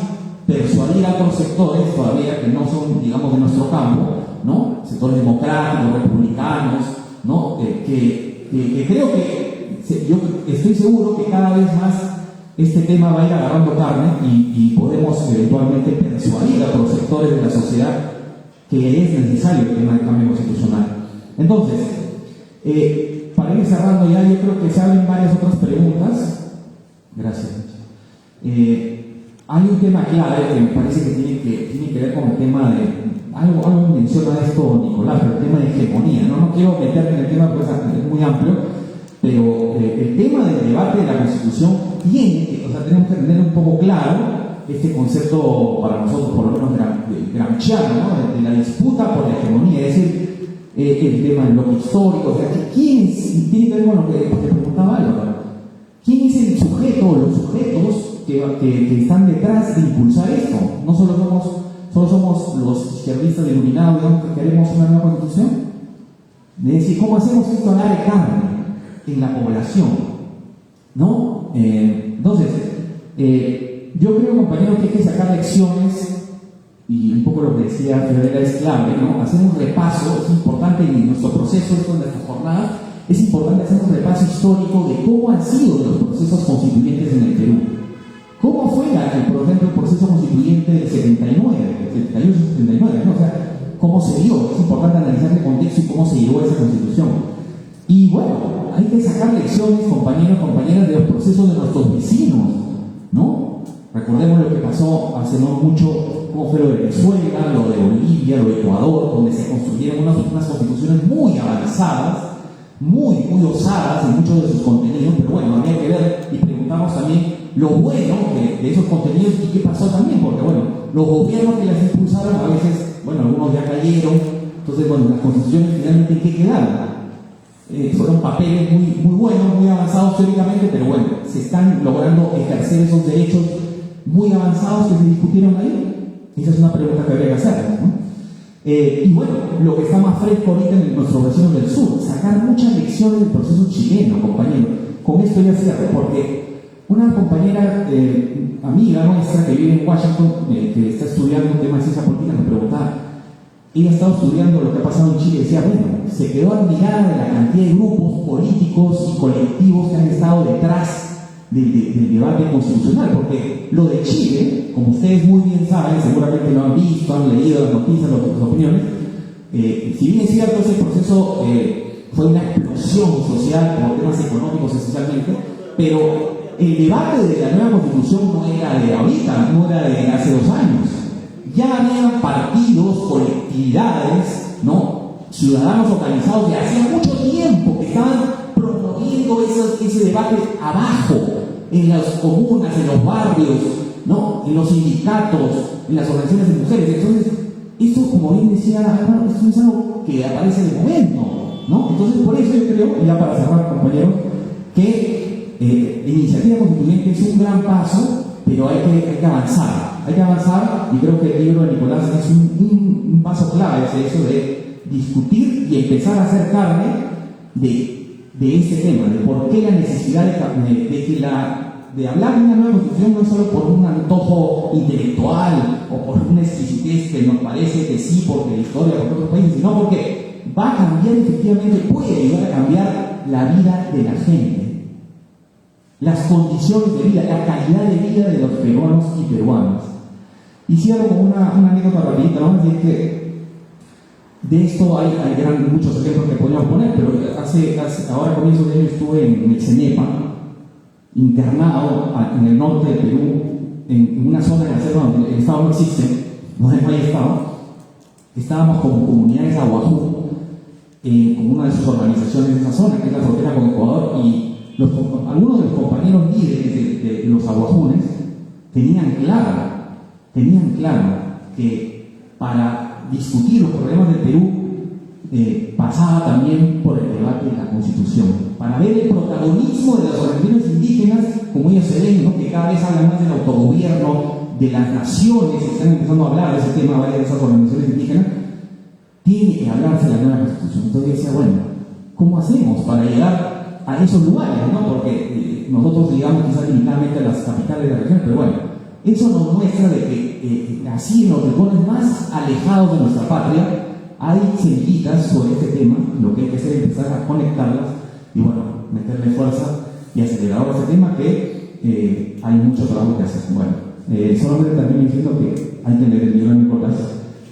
persuadir a otros sectores todavía que no son, digamos, de nuestro campo, ¿no? Sectores democráticos, republicanos, ¿no? Que creo que yo estoy seguro que cada vez más este tema va a ir agarrando carne y podemos eventualmente persuadir a otros sectores de la sociedad que es necesario el tema del cambio constitucional. Entonces, para ir cerrando ya, yo creo que se abren varias otras preguntas. Gracias. Hay un tema clave que me parece que tiene que ver con el tema de algo menciona esto Nicolás, pero el tema de hegemonía. No quiero meterme en el tema porque es muy amplio, pero el tema del debate de la Constitución tenemos que tener un poco claro este concepto para nosotros, por lo menos gramsciano, ¿no? de la disputa por la hegemonía, es decir, el tema del bloque histórico, o sea, ¿quién es? Tiene que ver con lo que te preguntaba Álvaro. ¿Quién es el sujeto o los sujetos que están detrás de impulsar esto? No solo somos los izquierdistas iluminados, digamos, que queremos una nueva constitución. Es decir, ¿cómo hacemos esto a la carne en la población? ¿No? Entonces, yo creo, compañeros, que hay que sacar lecciones, y un poco lo que decía Fiorella es clave, ¿no? Hacer un repaso, es importante en nuestro proceso, en nuestra jornada, es importante hacer un repaso histórico de cómo han sido los procesos constituyentes en el Perú. ¿Cómo fue, por ejemplo, el proceso constituyente del 79, 78-79? ¿no? O sea, ¿cómo se dio? Es importante analizar el contexto y cómo se llegó a esa constitución. Y bueno, hay que sacar lecciones, compañeros, compañeras, de los procesos de nuestros vecinos, ¿no? Recordemos lo que pasó hace no mucho, cómo fue lo de Venezuela, lo de Bolivia, lo de Ecuador, donde se construyeron unas constituciones muy avanzadas, muy osadas en muchos de sus contenidos, pero bueno, habría que ver y preguntamos también lo bueno de esos contenidos y qué pasó también, porque bueno, los gobiernos que las impulsaron a veces, bueno, algunos ya cayeron, entonces bueno, las constituciones finalmente ¿en qué quedaron? Fueron papeles muy buenos, muy avanzados teóricamente, pero bueno, se están logrando ejercer esos derechos muy avanzados que se discutieron ahí. Esa es una pregunta que habría que hacer, ¿no? Y bueno, lo que está más fresco ahorita en nuestros vecinos del sur, sacar muchas lecciones del proceso chileno, compañero. Con esto ya cierro, porque una compañera, amiga nuestra que vive en Washington, que está estudiando un tema de ciencia política, me preguntaba, ella estaba estudiando lo que ha pasado en Chile y decía, bueno, se quedó admirada de la cantidad de grupos políticos y colectivos que han estado detrás del debate constitucional, porque lo de Chile, como ustedes muy bien saben, seguramente lo han visto, han leído las noticias, las opiniones, si bien es cierto, ese proceso fue una explosión social por temas económicos esencialmente, pero el debate de la nueva constitución no era de ahorita, no era de hace 2 años. Ya había partidos, colectividades, ¿no? Ciudadanos organizados de hacía mucho tiempo que estaban promoviendo ese debate abajo, en las comunas, en los barrios, ¿no? En los sindicatos, en las organizaciones de mujeres. Entonces, esto, como bien decía, esto es algo que aparece de momento, ¿no? Entonces, por eso yo creo, y ya para cerrar, compañeros, que la iniciativa constituyente es un gran paso, pero hay que avanzar. Hay que avanzar, y creo que el libro de Nicolás es un paso clave, es eso de discutir y empezar a hacer carne de este tema, de por qué la necesidad de hablar de una nueva constitución no es solo por un antojo intelectual o por una exquisitez que nos parece que sí, porque la historia por otros países, sino porque va a cambiar, efectivamente, puede ayudar a cambiar la vida de la gente, las condiciones de vida, la calidad de vida de los peruanos y peruanas. Y cierro con una anécdota rapidita, ¿no? Y es que de esto hay muchos ejemplos que podríamos poner, pero ahora a comienzos de año estuve en el CENEPA, internado en el norte del Perú, en una zona de la selva donde el Estado no existe, no hay Estado, estábamos como comunidades aguajú con una de sus organizaciones en esa zona, que es la frontera con Ecuador, y algunos de los compañeros líderes de los aguajunes tenían claro que para discutir los problemas del Perú pasaba también por el debate de la Constitución, para ver el protagonismo de las organizaciones indígenas, como ellos se ven, ¿no? Que cada vez hablan más del autogobierno, de las naciones, que están empezando a hablar de ese tema, varias de esas organizaciones indígenas. Tiene que hablarse de la nueva Constitución. Entonces yo decía, bueno, ¿cómo hacemos para llegar a esos lugares, ¿no? Porque nosotros llegamos quizás limitadamente a las capitales de la región, pero bueno, eso nos muestra de que así en los rincones más alejados de nuestra patria hay semillitas sobre este tema. Lo que hay que hacer es empezar a conectarlas y, bueno, meterle fuerza y acelerador a este tema, que hay mucho trabajo que hacer. Bueno, solamente también diciendo que hay que leer el libro de Nicolás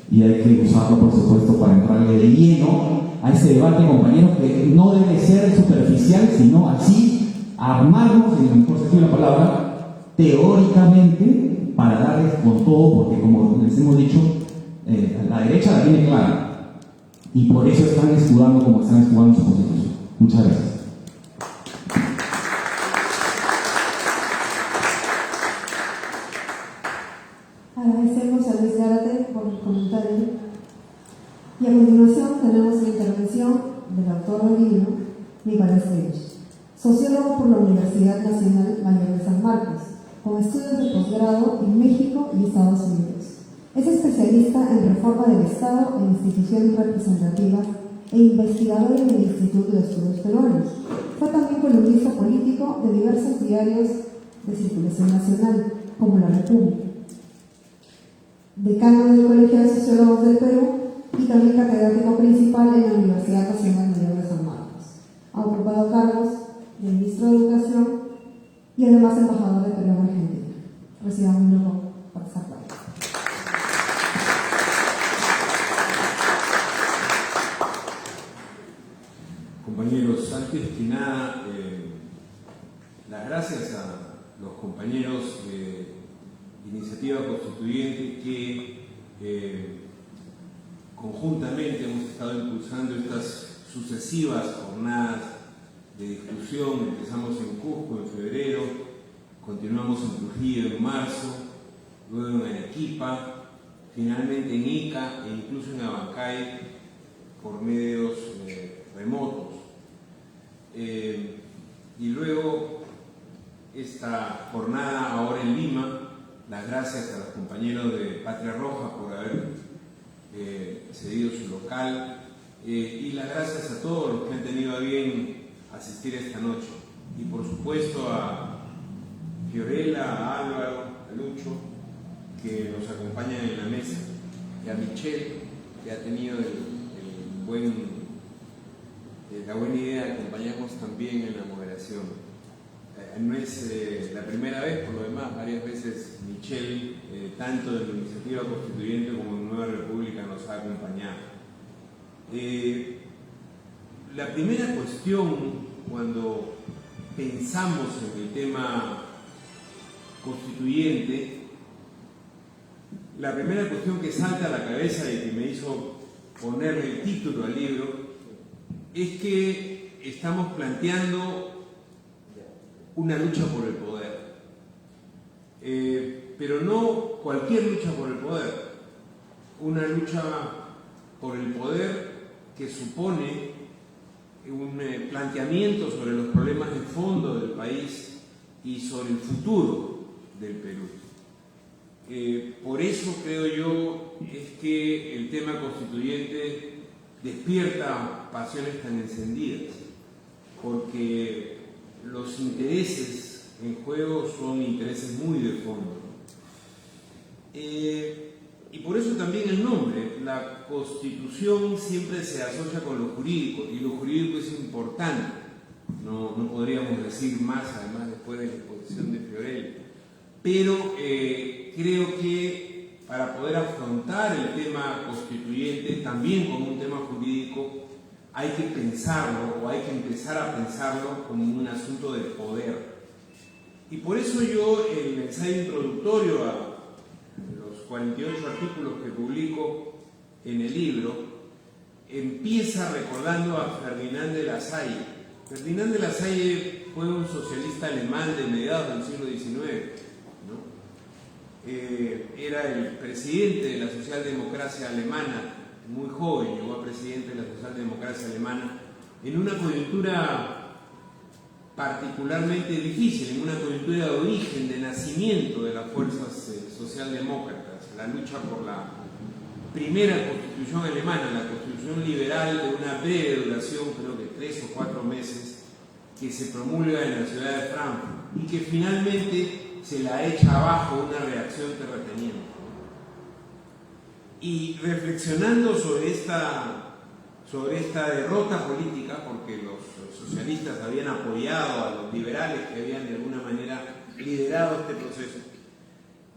y hay que usarlo, por supuesto, para entrarle de lleno a ese debate, compañeros, que no debe ser superficial, sino así armarnos, en el mejor sentido de la palabra, teóricamente, para darles con todo, porque como les hemos dicho, la derecha la tiene clara y por eso están escudando como están escudando su constitución. Muchas gracias. Agradecemos a Luis Gárate por el comentario. Y a continuación tenemos la intervención del autor del libro, Nicolás Reyes, sociólogo por la Universidad Nacional Mayor de San Marcos, con estudios de posgrado en México y Estados Unidos. Es especialista en reforma del Estado en instituciones representativas e investigador en el Instituto de Estudios Peruanos. Fue también columnista político de diversos diarios de circulación nacional, como La República, decano del Colegio de Sociólogos del Perú y también catedrático principal en la Universidad Nacional Mayor de San Marcos. Ha ocupado cargos de ministro de Educación y además embajador de Perú en Argentina. Recibamos un lujo por esta parte. Compañeros, antes que nada, las gracias a los compañeros de Iniciativa Constituyente que conjuntamente hemos estado impulsando estas sucesivas jornadas de discusión. Empezamos en Cusco en febrero, continuamos en Trujillo en marzo, luego en Arequipa, finalmente en Ica e incluso en Abancay por medios remotos. Y luego esta jornada ahora en Lima. Las gracias a los compañeros de Patria Roja por haber cedido su local y las gracias a todos los que han tenido a bien asistir esta noche. Y por supuesto a Fiorella, a Álvaro, a Lucho, que nos acompañan en la mesa, y a Michelle, que ha tenido la buena idea de acompañarnos también en la moderación. No es la primera vez, por lo demás, varias veces Michelle, tanto de la Iniciativa Constituyente como de Nueva República, nos ha acompañado. La primera cuestión, cuando pensamos en el tema constituyente, la primera cuestión que salta a la cabeza y que me hizo ponerle el título al libro es que estamos planteando una lucha por el poder, pero no cualquier lucha por el poder, una lucha por el poder que supone un planteamiento sobre los problemas de fondo del país y sobre el futuro del Perú. Por eso creo yo es que el tema constituyente despierta pasiones tan encendidas, porque los intereses en juego son intereses muy de fondo. Y por eso también el nombre. La Constitución siempre se asocia con lo jurídico, y lo jurídico es importante. No podríamos decir más, además, después de la exposición de Fiorella. Pero creo que para poder afrontar el tema constituyente, también como un tema jurídico, hay que pensarlo, o hay que empezar a pensarlo como un asunto de poder. Y por eso yo, en el ensayo introductorio a los 48 artículos que publico, en el libro, empieza recordando a Ferdinand de Lassalle. Ferdinand de Lassalle fue un socialista alemán de mediados del siglo XIX, ¿no? Era el presidente de la socialdemocracia alemana, muy joven, llegó a presidente de la socialdemocracia alemana, en una coyuntura particularmente difícil, en una coyuntura de origen, de nacimiento de las fuerzas socialdemócratas, la lucha por la primera constitución alemana, la constitución liberal de una breve duración, creo que 3 o 4 meses, que se promulga en la ciudad de Frankfurt y que finalmente se la echa abajo una reacción terrateniente. Y reflexionando sobre esta derrota política, porque los socialistas habían apoyado a los liberales que habían de alguna manera liderado este proceso,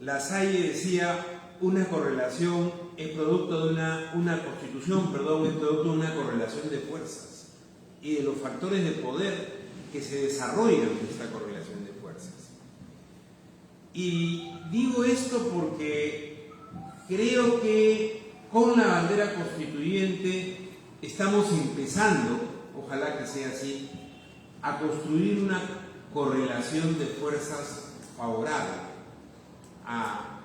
Lassalle decía: una correlación es producto de una constitución, perdón, es producto de una correlación de fuerzas y de los factores de poder que se desarrollan en esta correlación de fuerzas. Y digo esto porque creo que con la bandera constituyente estamos empezando, ojalá que sea así, a construir una correlación de fuerzas favorable a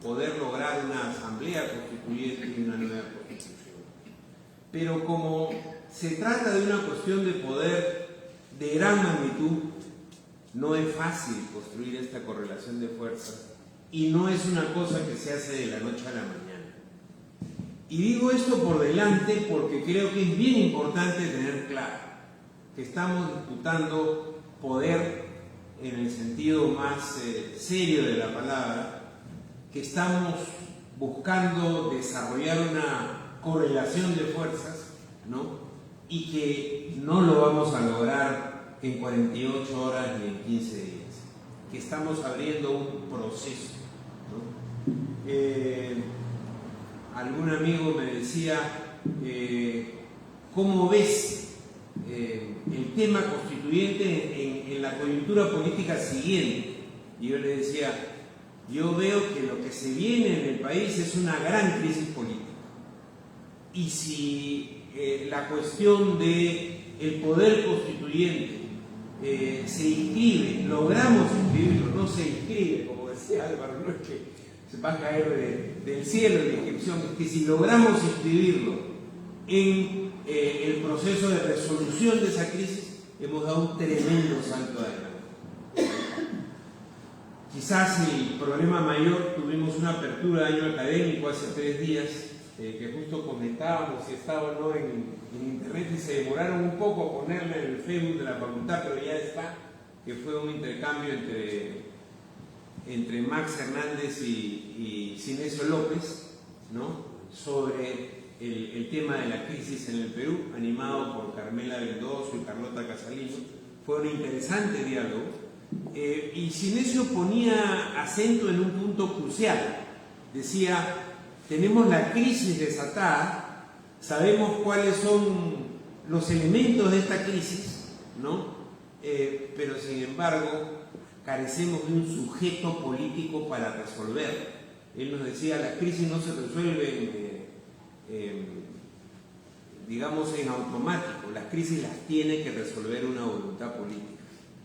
poder lograr una asamblea constituyente y una nueva constitución. Pero como se trata de una cuestión de poder de gran magnitud, no es fácil construir esta correlación de fuerzas y no es una cosa que se hace de la noche a la mañana. Y digo esto por delante porque creo que es bien importante tener claro que estamos disputando poder en el sentido más serio de la palabra, que estamos buscando desarrollar una correlación de fuerzas, ¿no? Y que no lo vamos a lograr en 48 horas ni en 15 días, que estamos abriendo un proceso, ¿no? Algún amigo me decía, ¿cómo ves el tema constituyente en la coyuntura política siguiente? Y yo le decía, yo veo que lo que se viene en el país es una gran crisis política. Y si la cuestión del poder constituyente se inscribe, logramos inscribirlo, no se inscribe, como decía Álvaro, no es que se va a caer del cielo la inscripción, es que si logramos inscribirlo en el proceso de resolución de esa crisis, hemos dado un tremendo salto adelante. Quizás el problema mayor, tuvimos una apertura de año académico hace 3 días, que justo comentábamos si estaba o no en internet, y se demoraron un poco a ponerla en el Facebook de la facultad, pero ya está, que fue un intercambio entre Max Hernández y Sinesio López, ¿no? Sobre el tema de la crisis en el Perú, animado por Carmela Bendoso y Carlota Casalino. Fue un interesante diálogo. Y Sinesio ponía acento en un punto crucial. Decía, tenemos la crisis desatada, sabemos cuáles son los elementos de esta crisis, ¿no? Pero sin embargo carecemos de un sujeto político para resolver. Él nos decía, la crisis no se resuelve digamos en automático, las crisis las tiene que resolver una voluntad política,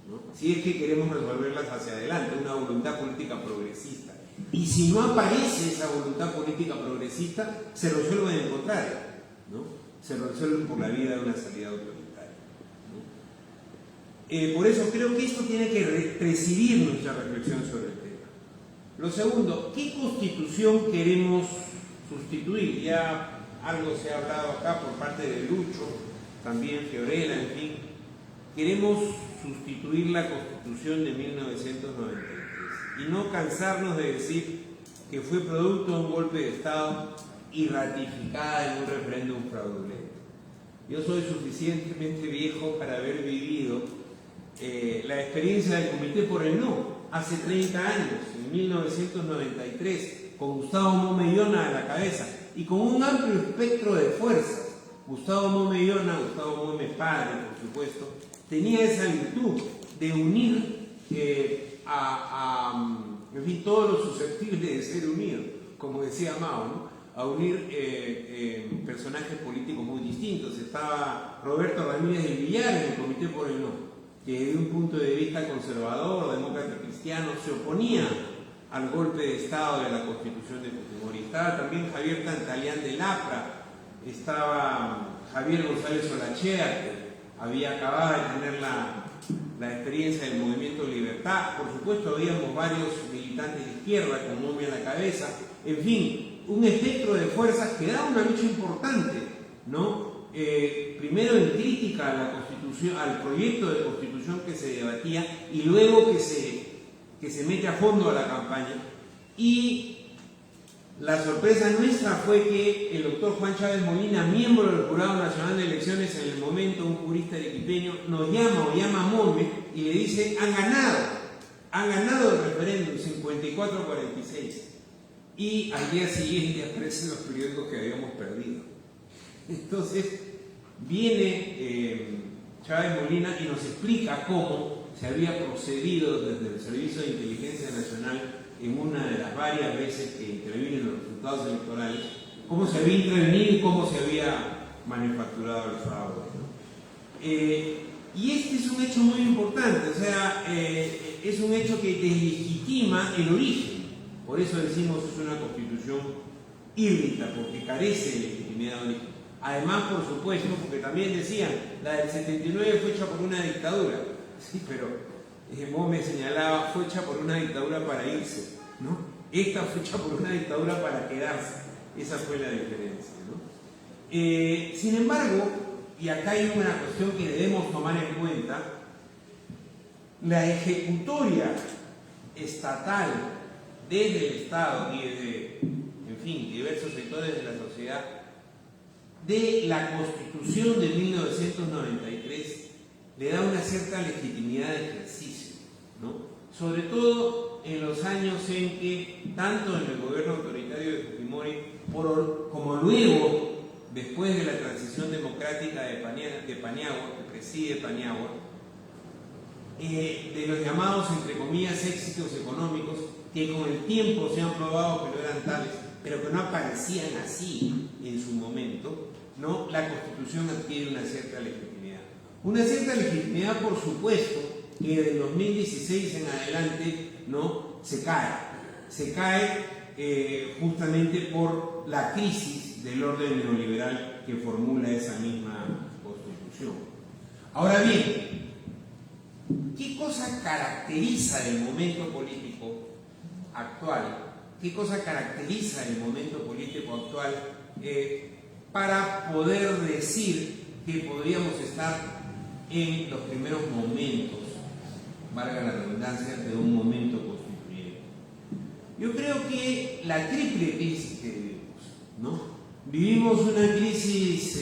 ¿no? Si es que queremos resolverlas hacia adelante, una voluntad política progresista. Y si no aparece esa voluntad política progresista, se resuelve en el contrario, ¿no? Se resuelve por la vía de una salida autoritaria, ¿no? Por eso creo que esto tiene que presidir nuestra reflexión sobre el tema. Lo segundo, ¿qué constitución queremos sustituir? Ya algo se ha hablado acá por parte de Lucho, también Fiorella, en fin. Queremos sustituir la Constitución de 1993 y no cansarnos de decir que fue producto de un golpe de Estado y ratificada en un referéndum fraudulento. Yo soy suficientemente viejo para haber vivido la experiencia del Comité por el No hace 30 años, en 1993, con Gustavo Momellona a la cabeza y con un amplio espectro de fuerzas. Gustavo Momellona, Gustavo Mome padre, por supuesto, tenía esa virtud de unir en fin, todos los susceptibles de ser unidos, como decía Mao, ¿no? a unir personajes políticos muy distintos. Estaba Roberto Ramírez del Villar en el Comité por el No, que desde un punto de vista conservador, demócrata cristiano, se oponía al golpe de Estado de la Constitución de Fujimori. Estaba también Javier Tantalián del APRA, estaba Javier González Olachea, que había acabado de tener la experiencia del Movimiento Libertad. Por supuesto, habíamos varios militantes de izquierda con Momia a la cabeza. En fin, un espectro de fuerzas que da una lucha importante, ¿no? Primero en crítica a la Constitución, al proyecto de Constitución que se debatía, y luego que se mete a fondo a la campaña. Y la sorpresa nuestra fue que el doctor Juan Chávez Molina, miembro del Jurado Nacional de Elecciones en el momento, un jurista arequipeño, nos llama o llama a Mome y le dice: han ganado el referéndum 54-46. Y al día siguiente aparecen los periódicos que habíamos perdido. Entonces viene Chávez Molina y nos explica cómo se había procedido desde el Servicio de Inteligencia Nacional en una de las varias veces que intervienen los resultados electorales, cómo se había intervenido y cómo se había manufacturado el fraude, ¿no? Y este es un hecho muy importante, o sea, es un hecho que deslegitima el origen. Por eso decimos que es una constitución híbrida, porque carece de legitimidad de origen. Además, por supuesto, porque también decían, la del 79 fue hecha por una dictadura. Sí, pero Mome señalaba, fue hecha por una dictadura para irse, ¿no? Esta fue hecha por una dictadura para quedarse. Esa fue la diferencia, ¿no? Sin embargo, y acá hay una cuestión que debemos tomar en cuenta, la ejecutoria estatal desde el Estado y desde, en fin, diversos sectores de la sociedad, de la Constitución de 1993 le da una cierta legitimidad de ejercicio, ¿no? Sobre todo en los años en que, tanto en el gobierno autoritario de Fujimori como luego, después de la transición democrática de Paniagua, que preside Paniagua, de los llamados, entre comillas, éxitos económicos, que con el tiempo se han probado que no eran tales, pero que no aparecían así en su momento, ¿no? La Constitución adquiere una cierta legitimidad. Una cierta legitimidad, por supuesto, que de 2016 en adelante, ¿no? se cae justamente por la crisis del orden neoliberal que formula esa misma Constitución. Ahora bien, ¿qué cosa caracteriza el momento político actual? ¿Qué cosa caracteriza el momento político actual para poder decir que podríamos estar en los primeros momentos, valga la redundancia, de un momento constituyente? Yo creo que la triple crisis que vivimos, ¿no? Vivimos una crisis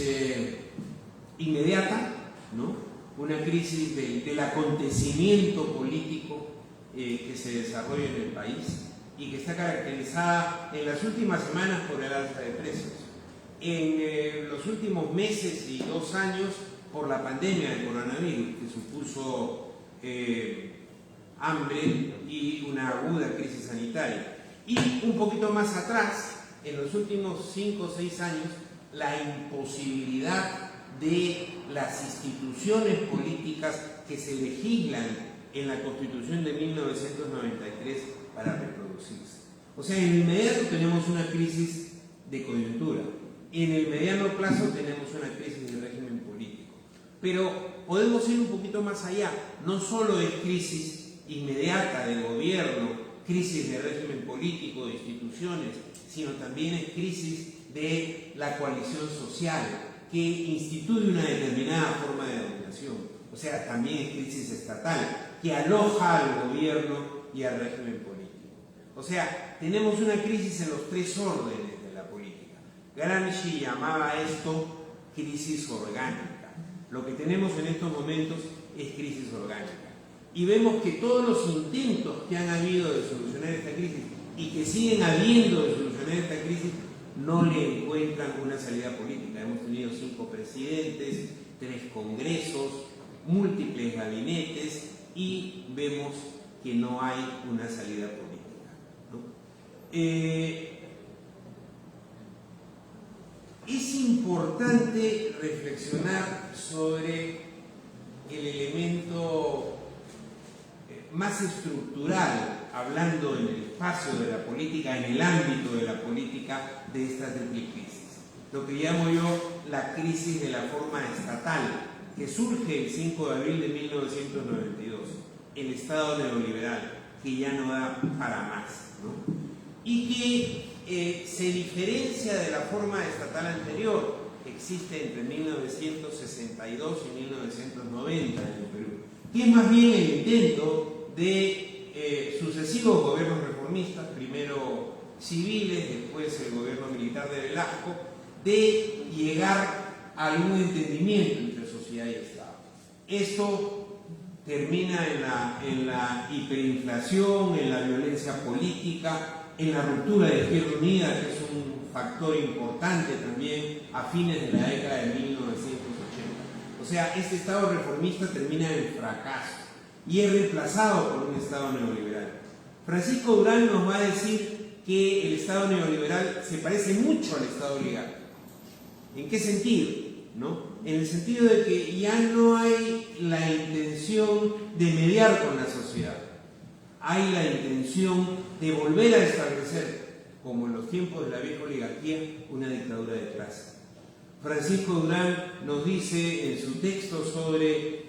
inmediata, ¿no? Una crisis del acontecimiento político que se desarrolla en el país y que está caracterizada en las últimas semanas por el alza de precios, en los últimos meses y 2 años por la pandemia del coronavirus, que supuso hambre y una aguda crisis sanitaria. Y un poquito más atrás, en los últimos 5 o 6 años, la imposibilidad de las instituciones políticas que se legislan en la Constitución de 1993 para reproducirse. O sea, en el inmediato tenemos una crisis de coyuntura, en el mediano plazo tenemos una crisis de régimen político. Pero podemos ir un poquito más allá. No solo es crisis inmediata de gobierno, crisis de régimen político, de instituciones, sino también es crisis de la coalición social que instituye una determinada forma de dominación. O sea, también es crisis estatal que aloja al gobierno y al régimen político. O sea, tenemos una crisis en los 3 órdenes de la política. Gramsci llamaba a esto crisis orgánica. Lo que tenemos en estos momentos es crisis orgánica. Y vemos que todos los intentos que han habido de solucionar esta crisis y que siguen habiendo de solucionar esta crisis no le encuentran una salida política. Hemos tenido 5 presidentes, 3 congresos, múltiples gabinetes y vemos que no hay una salida política, ¿no? importante reflexionar sobre el elemento más estructural, hablando en el espacio de la política, en el ámbito de la política de esta triple crisis. Lo que llamo yo la crisis de la forma estatal, que surge el 5 de abril de 1992, el Estado neoliberal, que ya no da para más, ¿no? Y que se diferencia de la forma estatal anterior, que existe entre 1962 y 1990 en el Perú, que es más bien el intento de sucesivos gobiernos reformistas, primero civiles, después el gobierno militar de Velasco, de llegar a algún entendimiento entre sociedad y Estado. Esto termina en la hiperinflación, en la violencia política, en la ruptura de Izquierda Unida, que es un factor importante también a fines de la década de 1980. O sea, este Estado reformista termina en fracaso y es reemplazado por un Estado neoliberal. Francisco Durán nos va a decir que el Estado neoliberal se parece mucho al Estado oligárquico. ¿En qué sentido? ¿No? En el sentido de que ya no hay la intención de mediar con la sociedad. Hay la intención de volver a establecer, como en los tiempos de la vieja oligarquía, una dictadura de clase. Francisco Durán nos dice en su texto sobre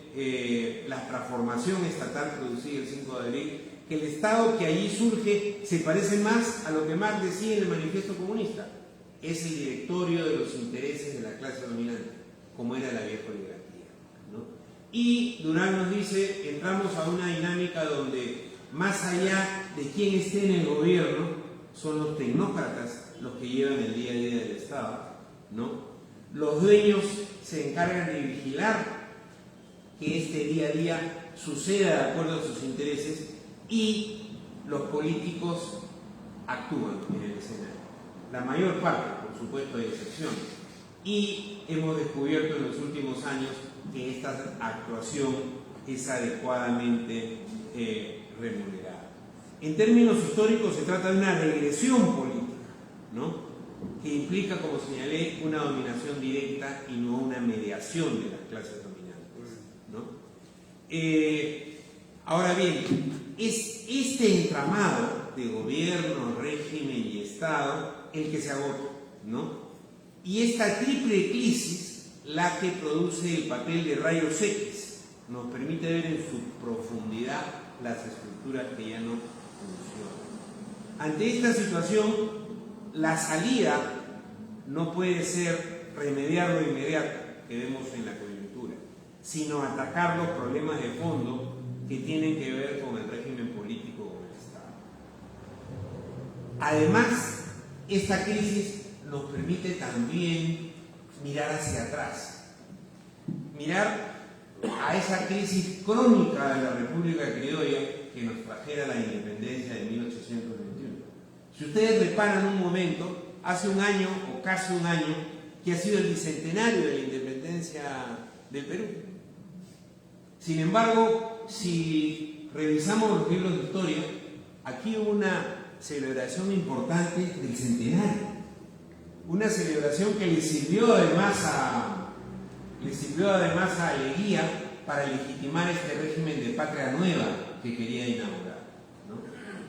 la transformación estatal producida el 5 de abril, que el Estado que allí surge se parece más a lo que Marx decía en el Manifiesto Comunista. Es el directorio de los intereses de la clase dominante, como era la vieja oligarquía, ¿no? Y Durán nos dice, entramos a una dinámica donde más allá de quién esté en el gobierno, son los tecnócratas los que llevan el día a día del Estado, ¿no? Los dueños se encargan de vigilar que este día a día suceda de acuerdo a sus intereses y los políticos actúan en el escenario. La mayor parte, por supuesto, hay excepciones. Y hemos descubierto en los últimos años que esta actuación es adecuadamente remunerada. En términos históricos se trata de una regresión política, ¿no? Que implica, como señalé, una dominación directa y no una mediación de las clases dominantes, ¿no? Ahora bien, es este entramado de gobierno, régimen y Estado el que se agota, ¿no? Y esta triple crisis la que produce el papel de rayos X, nos permite ver en su profundidad las estructuras que ya no funcionan. Ante esta situación, la salida no puede ser remediar lo inmediato que vemos en la coyuntura, sino atacar los problemas de fondo que tienen que ver con el régimen político o el Estado. Además, esta crisis nos permite también mirar hacia atrás, mirar a esa crisis crónica de la República Criolla que nos trajera la independencia de 1821. Si ustedes reparan un momento, hace un año o casi un año que ha sido el bicentenario de la independencia del Perú. Sin embargo, si revisamos los libros de historia, aquí hubo una celebración importante del centenario, una celebración que le sirvió además a Leguía para legitimar este régimen de patria nueva que quería inaugurar, ¿no?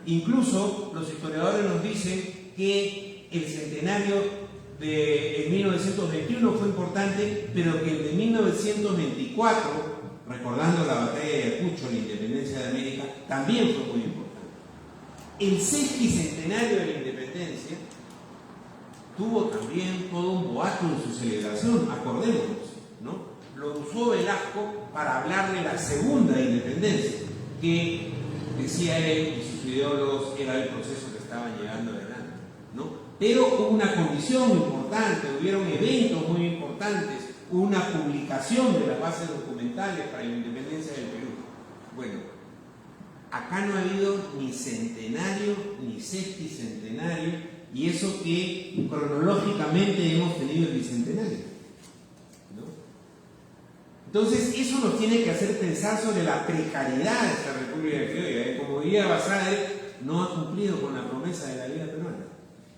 Incluso los historiadores nos dicen que el centenario de 1921 fue importante, pero que el de 1924, recordando la batalla de Ayacucho, la independencia de América, también fue muy importante. El sesquicentenario de la independencia tuvo también todo un boato en su celebración, acordémonos, ¿no? Lo usó Velasco para hablar de la segunda independencia, que decía él y sus ideólogos era el proceso que estaban llevando adelante, ¿no? Pero hubo una condición importante, hubieron eventos muy importantes, hubo una publicación de las bases documentales para la independencia del Perú. Bueno, acá no ha habido ni centenario ni sesquicentenario, y eso que cronológicamente hemos tenido el bicentenario, ¿no? Entonces eso nos tiene que hacer pensar sobre la precariedad de esta República Criolla. Como diría Basadre, no ha cumplido con la promesa de la Liga Peruana.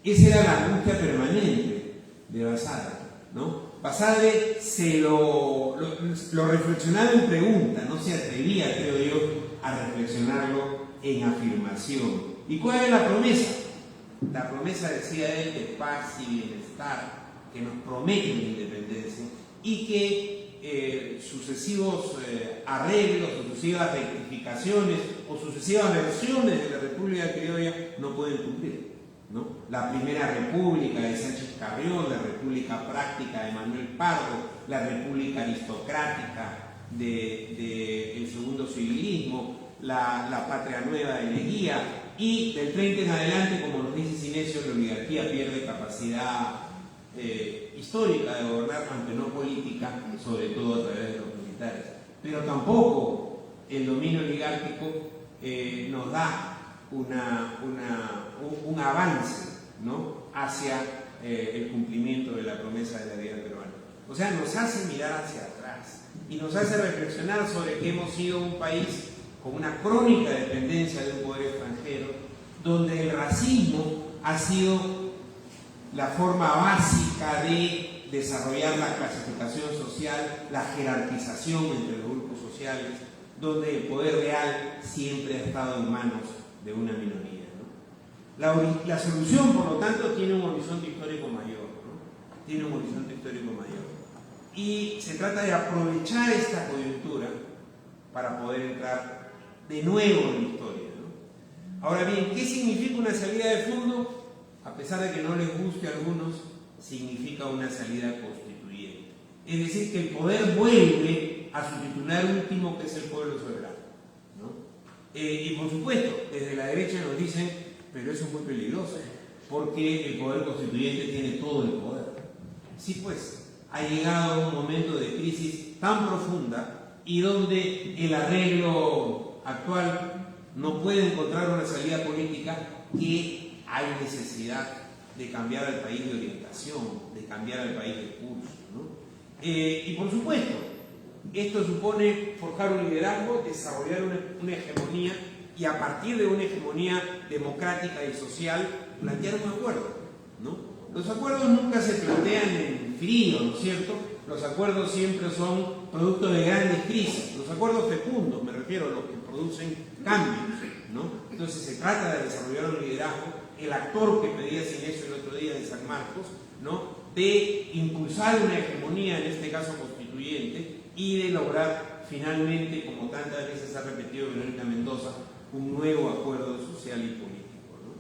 Esa era la angustia permanente de Basadre. ¿no? Basadre lo reflexionaba en pregunta, no se atrevía, creo yo, a reflexionarlo en afirmación. ¿Y cuál es la promesa? La promesa, decía él, de paz y bienestar, que nos promete la independencia y que sucesivos arreglos, sucesivas rectificaciones o sucesivas versiones de la República Criolla no pueden cumplir, ¿no? La Primera República de Sánchez Carrión, la República Práctica de Manuel Pardo, la República Aristocrática del Segundo Civilismo, la Patria Nueva de Leguía, y del 30 en adelante, como nos dice Sinesio, la oligarquía pierde capacidad histórica de gobernar, aunque no política, sobre todo a través de los militares. Pero tampoco el dominio oligárquico nos da un avance, ¿no?, hacia el cumplimiento de la promesa de la vida peruana. O sea, nos hace mirar hacia atrás y nos hace reflexionar sobre que hemos sido un país con una crónica dependencia de un poder extranjero, donde el racismo ha sido la forma básica de desarrollar la clasificación social, la jerarquización entre los grupos sociales, donde el poder real siempre ha estado en manos de una minoría, ¿no? La solución, por lo tanto, tiene un horizonte histórico mayor, ¿no? Tiene un horizonte histórico mayor. Y se trata de aprovechar esta coyuntura para poder entrar de nuevo en la historia, ¿no? Ahora bien, ¿qué significa una salida de fondo? A pesar de que no les guste a algunos, significa una salida constituyente. Es decir, que el poder vuelve a su titular último, que es el pueblo soberano, ¿no? Y por supuesto, desde la derecha nos dicen, pero eso es muy peligroso, porque el poder constituyente tiene todo el poder. Sí, pues, ha llegado un momento de crisis tan profunda y donde el arreglo actual no puede encontrar una salida política, que hay necesidad de cambiar al país de orientación, de cambiar al país de curso, ¿no? Y por supuesto, esto supone forjar un liderazgo, desarrollar una hegemonía y a partir de una hegemonía democrática y social plantear un acuerdo, ¿no? Los acuerdos nunca se plantean en frío, ¿no es cierto? Los acuerdos siempre son producto de grandes crisis. Los acuerdos fecundos, me refiero a los que producen cambios, ¿no? Entonces se trata de desarrollar un liderazgo, el actor que pedía Sinesio el otro día de San Marcos, ¿no?, de impulsar una hegemonía, en este caso constituyente, y de lograr finalmente, como tantas veces ha repetido Verónica Mendoza, un nuevo acuerdo social y político, ¿no?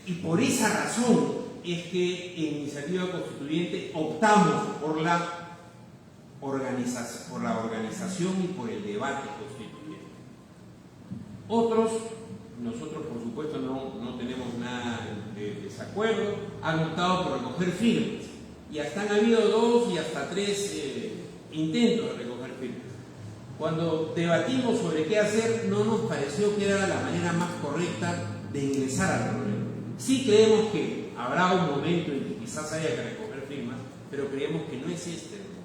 Y por esa razón es que en Iniciativa Constituyente optamos por la organización y por el debate constituyente. Otros, nosotros por supuesto no tenemos nada de desacuerdo, han optado por recoger firmas y hasta han habido 2 y hasta 3 intentos de recoger firmas. Cuando debatimos sobre qué hacer, no nos pareció que era la manera más correcta de ingresar al problema. Sí creemos que habrá un momento en que quizás haya que recoger firmas, pero creemos que no es este el momento,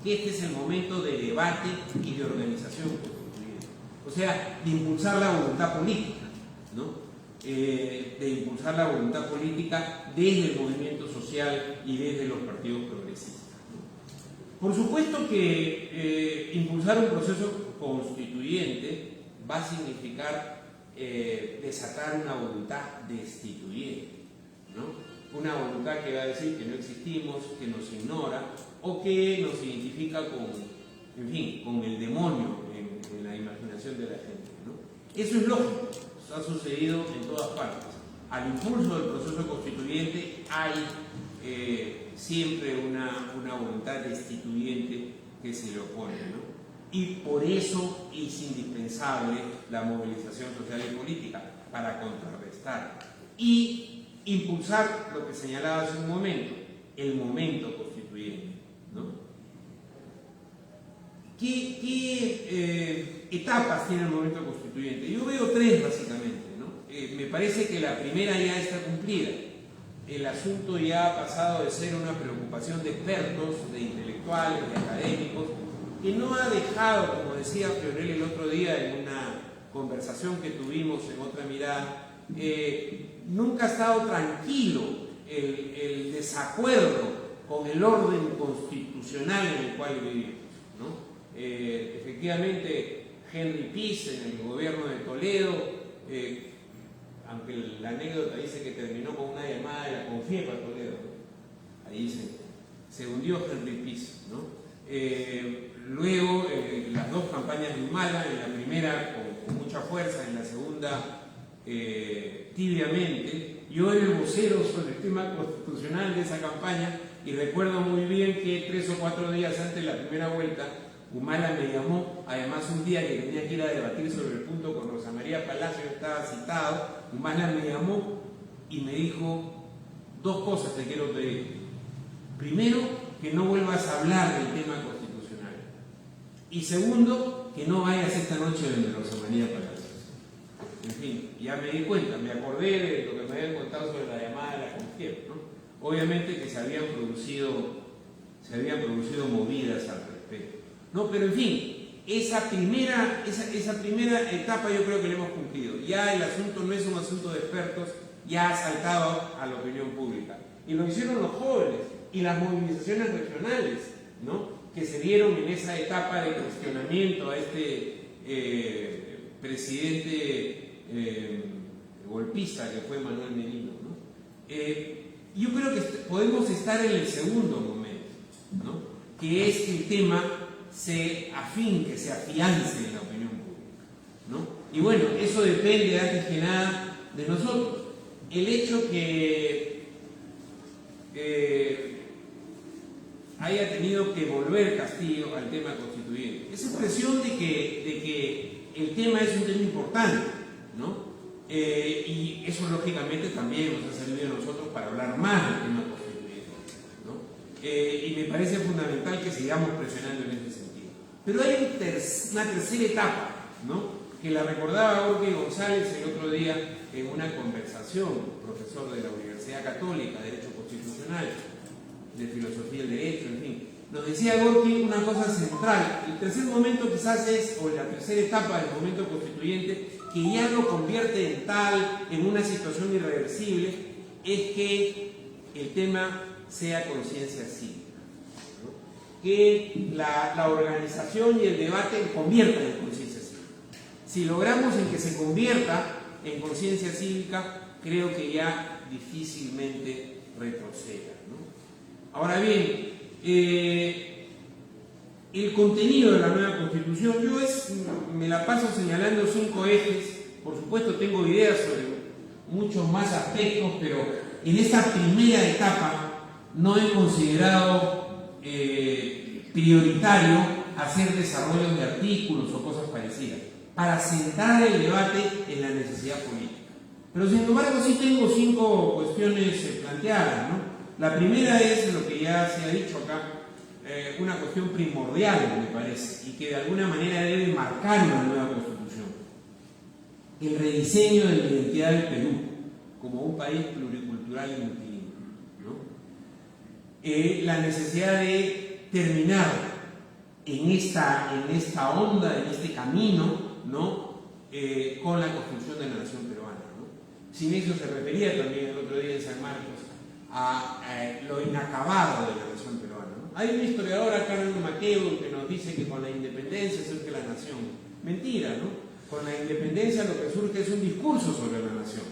que este es el momento de debate y de organización constituyente. O sea, de impulsar la voluntad política, ¿no? De impulsar la voluntad política desde el movimiento social y desde los partidos progresistas, ¿no? Por supuesto que impulsar un proceso constituyente va a significar desatar una voluntad destituyente, ¿no? Una voluntad que va a decir que no existimos, que nos ignora o que nos identifica con el demonio en la imaginación de la gente, ¿no? Eso es lógico, eso ha sucedido en todas partes. Al impulso del proceso constituyente hay siempre una voluntad destituyente que se le opone, ¿no? Y por eso es indispensable la movilización social y política para contrarrestar y impulsar lo que señalaba hace un momento, el momento constituyente, ¿no? ¿Qué etapas tiene el momento constituyente? Yo veo 3 básicamente, ¿no? Me parece que la primera ya está cumplida. El asunto ya ha pasado de ser una preocupación de expertos, de intelectuales, de académicos, que no ha dejado, como decía Fiorelli el otro día en una conversación que tuvimos en Otra Mirada, nunca ha estado tranquilo el desacuerdo con el orden constitucional en el cual vivimos, ¿no? Efectivamente, Henry Peace en el gobierno de Toledo, aunque la anécdota dice que terminó con una llamada de la Confiepa a Toledo, ¿no? Ahí se hundió Henry Peace, ¿no? Luego, las dos campañas de Humala, en la primera con mucha fuerza, en la segunda tibiamente. Yo era el vocero sobre el tema constitucional de esa campaña y recuerdo muy bien que 3 o 4 días antes de la primera vuelta, Humala me llamó, además un día que tenía que ir a debatir sobre el punto con Rosa María Palacio, estaba citado. Humala me llamó y me dijo: 2 cosas te quiero pedir. Primero, que no vuelvas a hablar del tema constitucional. Y segundo, que no vayas esta noche donde Rosa María Palacio. En fin, ya me di cuenta, me acordé de lo que me habían contado sobre la llamada de la Confiepa, ¿no? Obviamente que se habían producido movidas al respecto, ¿no? Pero en fin, esa primera etapa yo creo que la hemos cumplido. Ya el asunto no es un asunto de expertos, ya ha saltado a la opinión pública. Y lo hicieron los jóvenes y las movilizaciones regionales, ¿no?, que se dieron en esa etapa de cuestionamiento a este presidente golpista que fue Manuel Merino, ¿no? Yo creo que podemos estar en el segundo momento, ¿no?, que es que el tema se afinque, se afiance en la opinión pública, ¿no? Y bueno, eso depende antes que nada de nosotros. El hecho que haya tenido que volver Castillo al tema constituyente, esa expresión de que el tema es un tema importante, ¿no? Y eso lógicamente también nos ha servido a nosotros para hablar más del tema constituyente, ¿no? Y me parece fundamental que sigamos presionando en este sentido. Pero hay una tercera etapa, ¿no?, que la recordaba Jorge González el otro día en una conversación, profesor de la Universidad Católica, Derecho Constitucional, de Filosofía del Derecho, en fin. Nos decía Gorky una cosa central. El tercer momento quizás es, o la tercera etapa del momento constituyente, que ya lo convierte en una situación irreversible, es que el tema sea conciencia cívica, ¿no?, que la organización y el debate conviertan en conciencia cívica. Si logramos en que se convierta en conciencia cívica, creo que ya difícilmente retroceda, ¿no? Ahora bien, el contenido de la nueva Constitución, me la paso señalando 5 ejes. Por supuesto tengo ideas sobre muchos más aspectos, pero en esta primera etapa no he considerado prioritario hacer desarrollos de artículos o cosas parecidas, para centrar el debate en la necesidad política. Pero sin embargo sí tengo 5 cuestiones planteadas, ¿no? La primera es lo que ya se ha dicho acá, una cuestión primordial, me parece, y que de alguna manera debe marcar una nueva Constitución: el rediseño de la identidad del Perú como un país pluricultural y multilingüe, ¿no? La necesidad de terminar en esta onda, en este camino, ¿no?, con la construcción de la nación peruana, ¿no? Sin eso se refería también el otro día en San Marcos a lo inacabado de la nación peruana, ¿no? Hay una historiadora, Carmen Maqueo, que nos dice que con la independencia surge la nación. Mentira, ¿no? Con la independencia lo que surge es un discurso sobre la nación,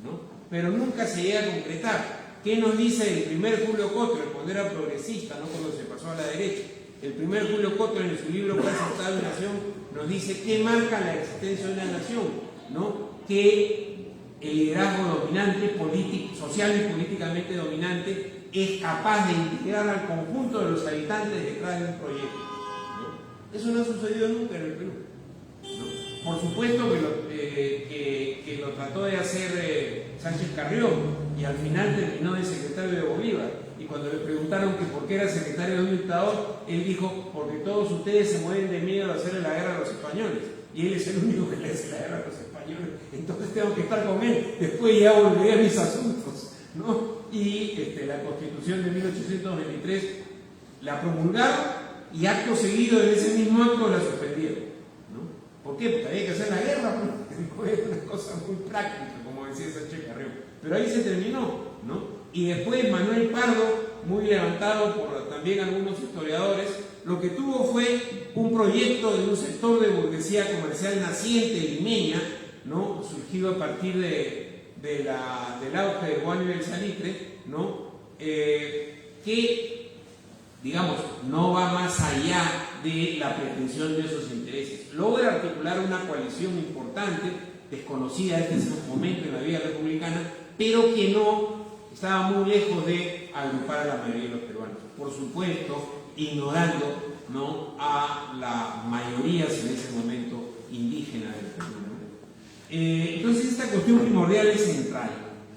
¿no?, pero nunca se llega a concretar. ¿Qué nos dice el primer Julio Kotler cuando era progresista, no cuando se pasó a la derecha? El primer Julio Kotler, en su libro ¿Qué es Estado y Nación?, nos dice qué marca la existencia de una nación, ¿no?, que el liderazgo dominante, social y políticamente dominante, es capaz de integrar al conjunto de los habitantes detrás de un proyecto, ¿no? Eso no ha sucedido nunca en el Perú, ¿no? Por supuesto que lo trató de hacer Sánchez Carrión, y al final terminó de secretario de Bolívar. Y cuando le preguntaron que por qué era secretario de un dictador, él dijo: porque todos ustedes se mueren de miedo de hacerle la guerra a los españoles, y él es el único que le hace la guerra a los españoles, entonces tengo que estar con él, después ya volveré a mis asuntos, ¿no? Y la Constitución de 1823 la promulgaron, y acto seguido en ese mismo acto la suspendieron, ¿no? ¿Por qué? Porque había que hacer la guerra, porque es una cosa muy práctica, como decía Sánchez Carreo. Pero ahí se terminó, ¿no? Y después Manuel Pardo, muy levantado por también algunos historiadores, lo que tuvo fue un proyecto de un sector de burguesía comercial naciente limeña, ¿no? Surgido a partir del auge de Juan y del Salitre, ¿no? Que, digamos, no va más allá de la pretensión de esos intereses. Logra articular una coalición importante, desconocida en ese momento en la vida republicana, pero que no estaba muy lejos de agrupar a la mayoría de los peruanos. Por supuesto, ignorando, ¿no?, a la mayoría en ese momento indígena del Perú, ¿no? Entonces esta cuestión primordial es central.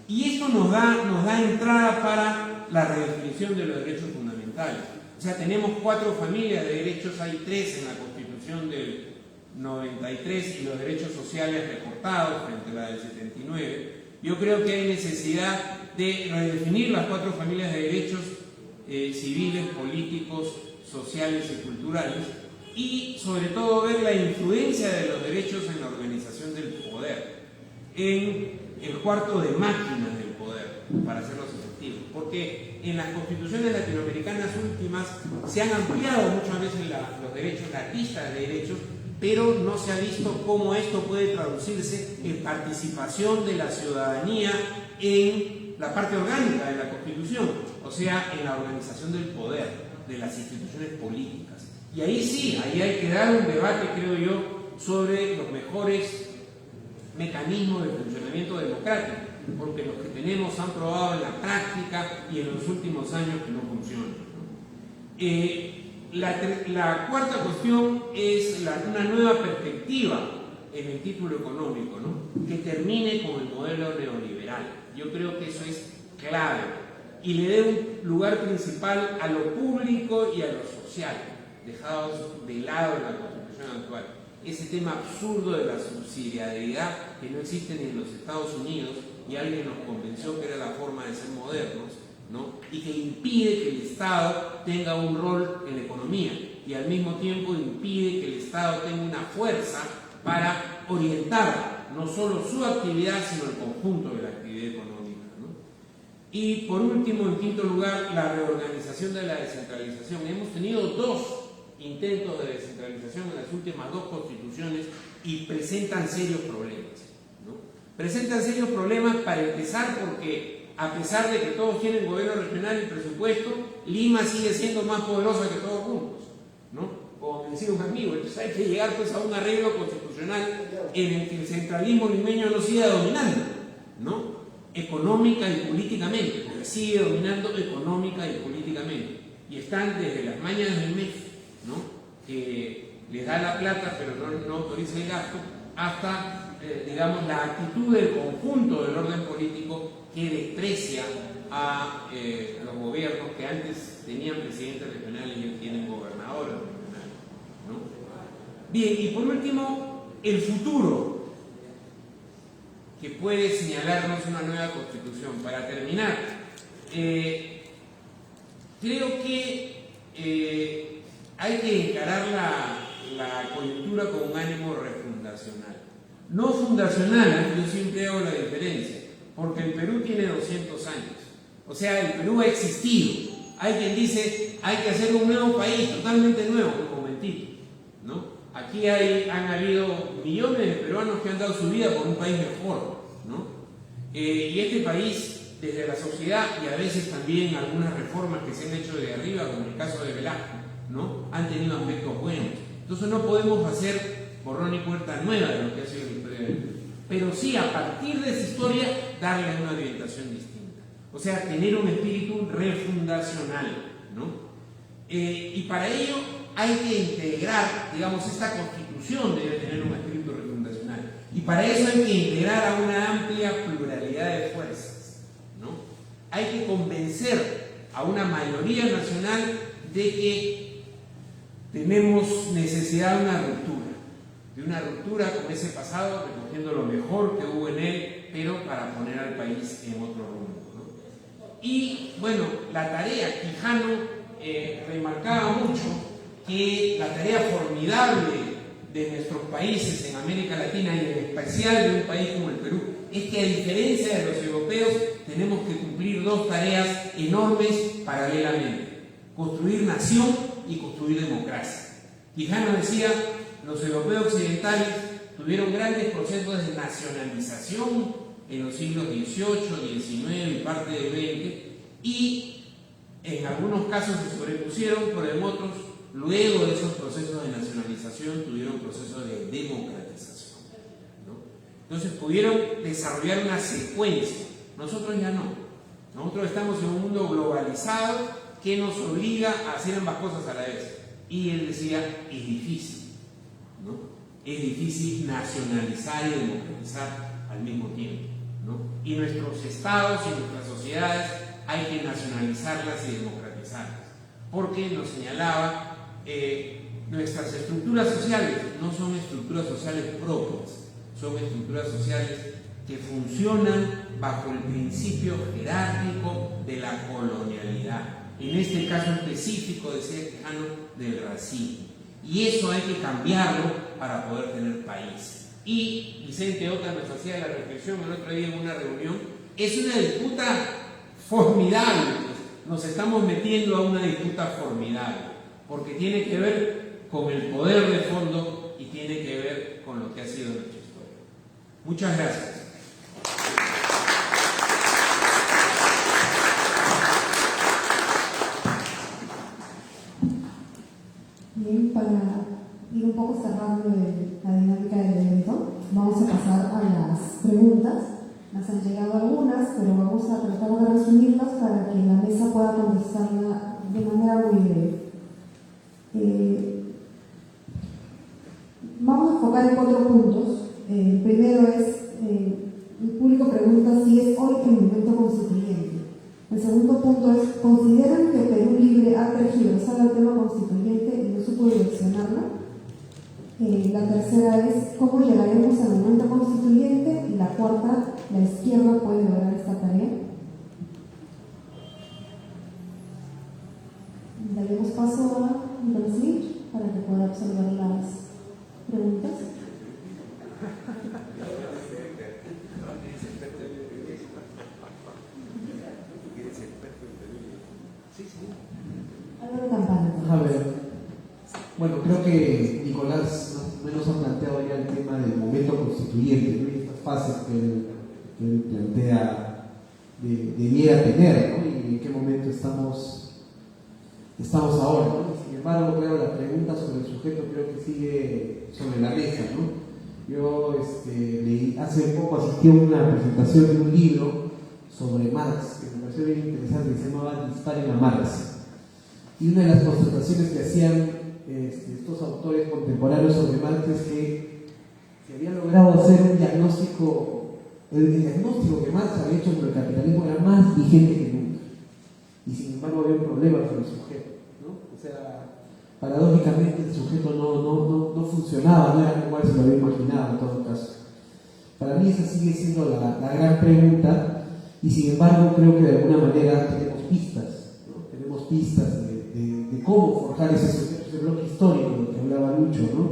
Y esto nos da entrada para la redefinición de los derechos fundamentales. O sea, tenemos 4 familias de derechos, hay 3 en la Constitución del 93 y los derechos sociales recortados frente a la del 79. Yo creo que hay necesidad de redefinir las 4 familias de derechos civiles, políticos, sociales y culturales, y sobre todo ver la influencia de los derechos en la organización del poder, en el cuarto de máquinas del poder, para hacerlos efectivos. Porque en las constituciones latinoamericanas últimas se han ampliado muchas veces los derechos, la lista de derechos, pero no se ha visto cómo esto puede traducirse en participación de la ciudadanía en la parte orgánica de la Constitución, o sea, en la organización del poder, de las instituciones políticas. Y ahí sí, ahí hay que dar un debate, creo yo, sobre los mejores mecanismos de funcionamiento democrático, porque los que tenemos han probado en la práctica y en los últimos años que no funcionan, ¿no? La cuarta cuestión es una nueva perspectiva en el título económico, ¿no?, que termine con el modelo neoliberal. Yo creo que eso es clave y le dé un lugar principal a lo público y a lo social, dejados de lado en la Constitución actual. Ese tema absurdo de la subsidiariedad que no existe ni en los Estados Unidos y alguien nos convenció que era la forma de ser modernos, ¿no?, y que impide que el Estado tenga un rol en la economía y al mismo tiempo impide que el Estado tenga una fuerza para orientar no solo su actividad sino el conjunto de la actividad económica, ¿no? Y por último, en quinto lugar, la reorganización de la descentralización. Hemos tenido 2 intentos de descentralización en las últimas 2 constituciones y presentan serios problemas, ¿no? Presentan serios problemas para empezar porque a pesar de que todos tienen gobierno regional y presupuesto, Lima sigue siendo más poderosa que todos juntos, ¿no? Como me decía un amigo, entonces hay que llegar pues a un arreglo constitucional en el que el centralismo limeño no siga dominando, ¿no?, económica y políticamente, porque sigue dominando económica y políticamente. Y están desde las mañas del MEF, ¿no?, que les da la plata pero no autoriza el gasto, hasta digamos, la actitud del conjunto del orden político que desprecia a los gobiernos que antes tenían presidentes regionales y hoy tienen gobernadores regionales, ¿no? Bien, y por último, el futuro que puede señalarnos una nueva constitución. Para terminar, creo que hay que encarar la coyuntura con un ánimo refundacional. No fundacional, yo siempre hago la diferencia, porque el Perú tiene 200 años. O sea, el Perú ha existido. Hay quien dice, hay que hacer un nuevo país, totalmente nuevo, un momentito, ¿no? Aquí han habido millones de peruanos que han dado su vida por un país mejor, ¿no? Y este país, desde la sociedad y a veces también algunas reformas que se han hecho de arriba, como el caso de Velasco, ¿no?, han tenido aspectos buenos. Entonces no podemos hacer borrón y puerta nueva de lo que ha sido la historia del Perú, pero sí a partir de esa historia darle una orientación distinta, o sea, tener un espíritu refundacional, ¿no? Y para ello hay que integrar, digamos, esta constitución debe tener un espíritu refundacional, y para eso hay que integrar a una amplia pluralidad de fuerzas, ¿no? Hay que convencer a una mayoría nacional de que tenemos necesidad de una ruptura con ese pasado, recogiendo lo mejor que hubo en él, pero para poner al país en otro rumbo, ¿no? Y bueno, la tarea, Quijano remarcaba mucho que la tarea formidable de nuestros países en América Latina y en especial de un país como el Perú, es que a diferencia de los europeos tenemos que cumplir dos tareas enormes paralelamente: construir nación y construir democracia. Quijano decía, los europeos occidentales tuvieron grandes procesos de nacionalización en los siglos XVIII, XIX y parte del XX, y en algunos casos se sobrepusieron, pero en otros, luego de esos procesos de nacionalización, tuvieron procesos de democratización, ¿no? Entonces pudieron desarrollar una secuencia. Nosotros ya no. Nosotros estamos en un mundo globalizado que nos obliga a hacer ambas cosas a la vez. Y él decía, es difícil, ¿no? Es difícil nacionalizar y democratizar al mismo tiempo, ¿no? Y nuestros estados y nuestras sociedades hay que nacionalizarlas y democratizarlas, porque nos señalaba, nuestras estructuras sociales no son estructuras sociales propias, son estructuras sociales que funcionan bajo el principio jerárquico de la colonialidad. En este caso específico, decía Quijano, del racismo. Y eso hay que cambiarlo para poder tener país. Y Vicente Ota nos hacía la reflexión el otro día en una reunión, es una disputa formidable. Nos estamos metiendo a una disputa formidable, porque tiene que ver con el poder de fondo y tiene que ver con lo que ha sido nuestra historia. Muchas gracias. Bien, para ir un poco cerrando la dinámica del evento, vamos a pasar a las preguntas. Nos han llegado algunas, pero vamos a tratar de resumirlas para que la mesa pueda contestarla de manera muy breve. Vamos a enfocar en 4 puntos. El primero es, el público pregunta si es hoy el momento constituyente. El segundo punto es, ¿consideran que Perú Libre ha tergiversado el tema constituyente y no supo direccionarlo? La tercera es, ¿cómo llegaremos al momento constituyente? Y la cuarta, ¿la izquierda puede lograr esta tarea? Daremos paso a Brasil para que pueda observar las preguntas. Algo de campana. A ver, bueno, creo que Nicolás nos ha planteado ya el tema del momento constituyente, ¿no? Y estas fases que él plantea debiera tener, ¿no? Y en qué momento estamos ahora, ¿no? Sin embargo, claro, la pregunta sobre el sujeto creo que sigue sobre la mesa, ¿no? Yo hace poco asistí a una presentación de un libro sobre Marx, que me pareció bien interesante, que se llamaba Disparen a Marx. Y una de las constataciones que hacían estos autores contemporáneos sobre Marx es que se había logrado hacer un diagnóstico, el diagnóstico que Marx había hecho sobre el capitalismo era más vigente que nunca. Y sin embargo había un problema con el sujeto, ¿no? O sea, paradójicamente el sujeto no funcionaba, no era como él se lo había imaginado en todo caso. Para mí esa sigue siendo la gran pregunta, y sin embargo creo que de alguna manera tenemos pistas, ¿no? Tenemos pistas de cómo forjar ese bloque histórico del que hablaba Lucho, ¿no?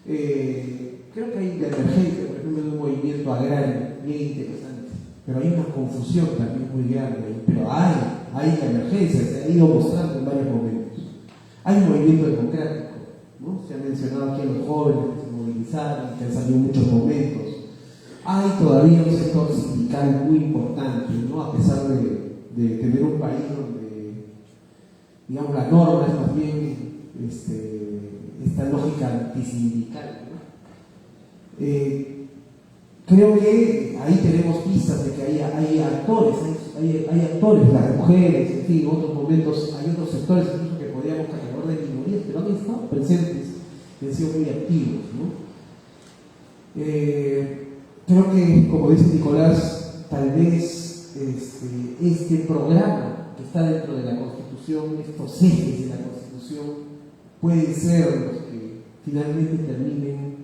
Creo que hay la emergencia, por ejemplo, de un movimiento agrario bien interesante, pero hay una confusión también muy grande, pero hay la emergencia, se ha ido mostrando en varios momentos. Hay un movimiento democrático, ¿no? Se ha mencionado aquí a los jóvenes que se movilizaron, que han salido en muchos momentos. Hay todavía un sector sindical muy importante, ¿no? A pesar de tener un país donde, digamos, la norma es más bien esta lógica antisindical, ¿no? Creo que ahí tenemos pistas de que hay actores, las mujeres, en fin, en otros momentos hay otros sectores incluso que podríamos catalogar de minorías, pero han estado presentes y han sido muy activos, ¿no? Creo que, como dice Nicolás, tal vez este programa que está dentro de la Constitución, estos ejes de la Constitución, pueden ser los que finalmente terminen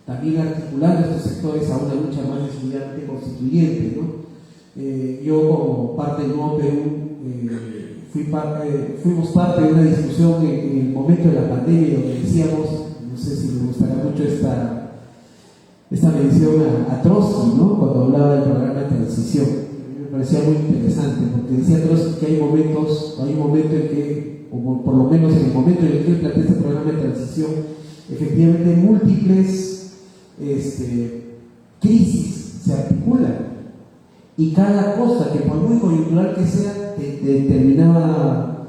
también articulando estos sectores a una lucha más decididamente constituyente, ¿no? Yo, como parte del Nuevo Perú, fuimos parte de una discusión en el momento de la pandemia donde decíamos, no sé si me gustará mucho esta mención a Trotsky, ¿no? Cuando hablaba del programa de transición. Me parecía muy interesante, porque decía Trotsky que hay un momento en que, o por lo menos en el momento en el que él plantea este programa de transición, efectivamente múltiples crisis se articulan, y cada cosa que por muy coyuntural que sea terminaba,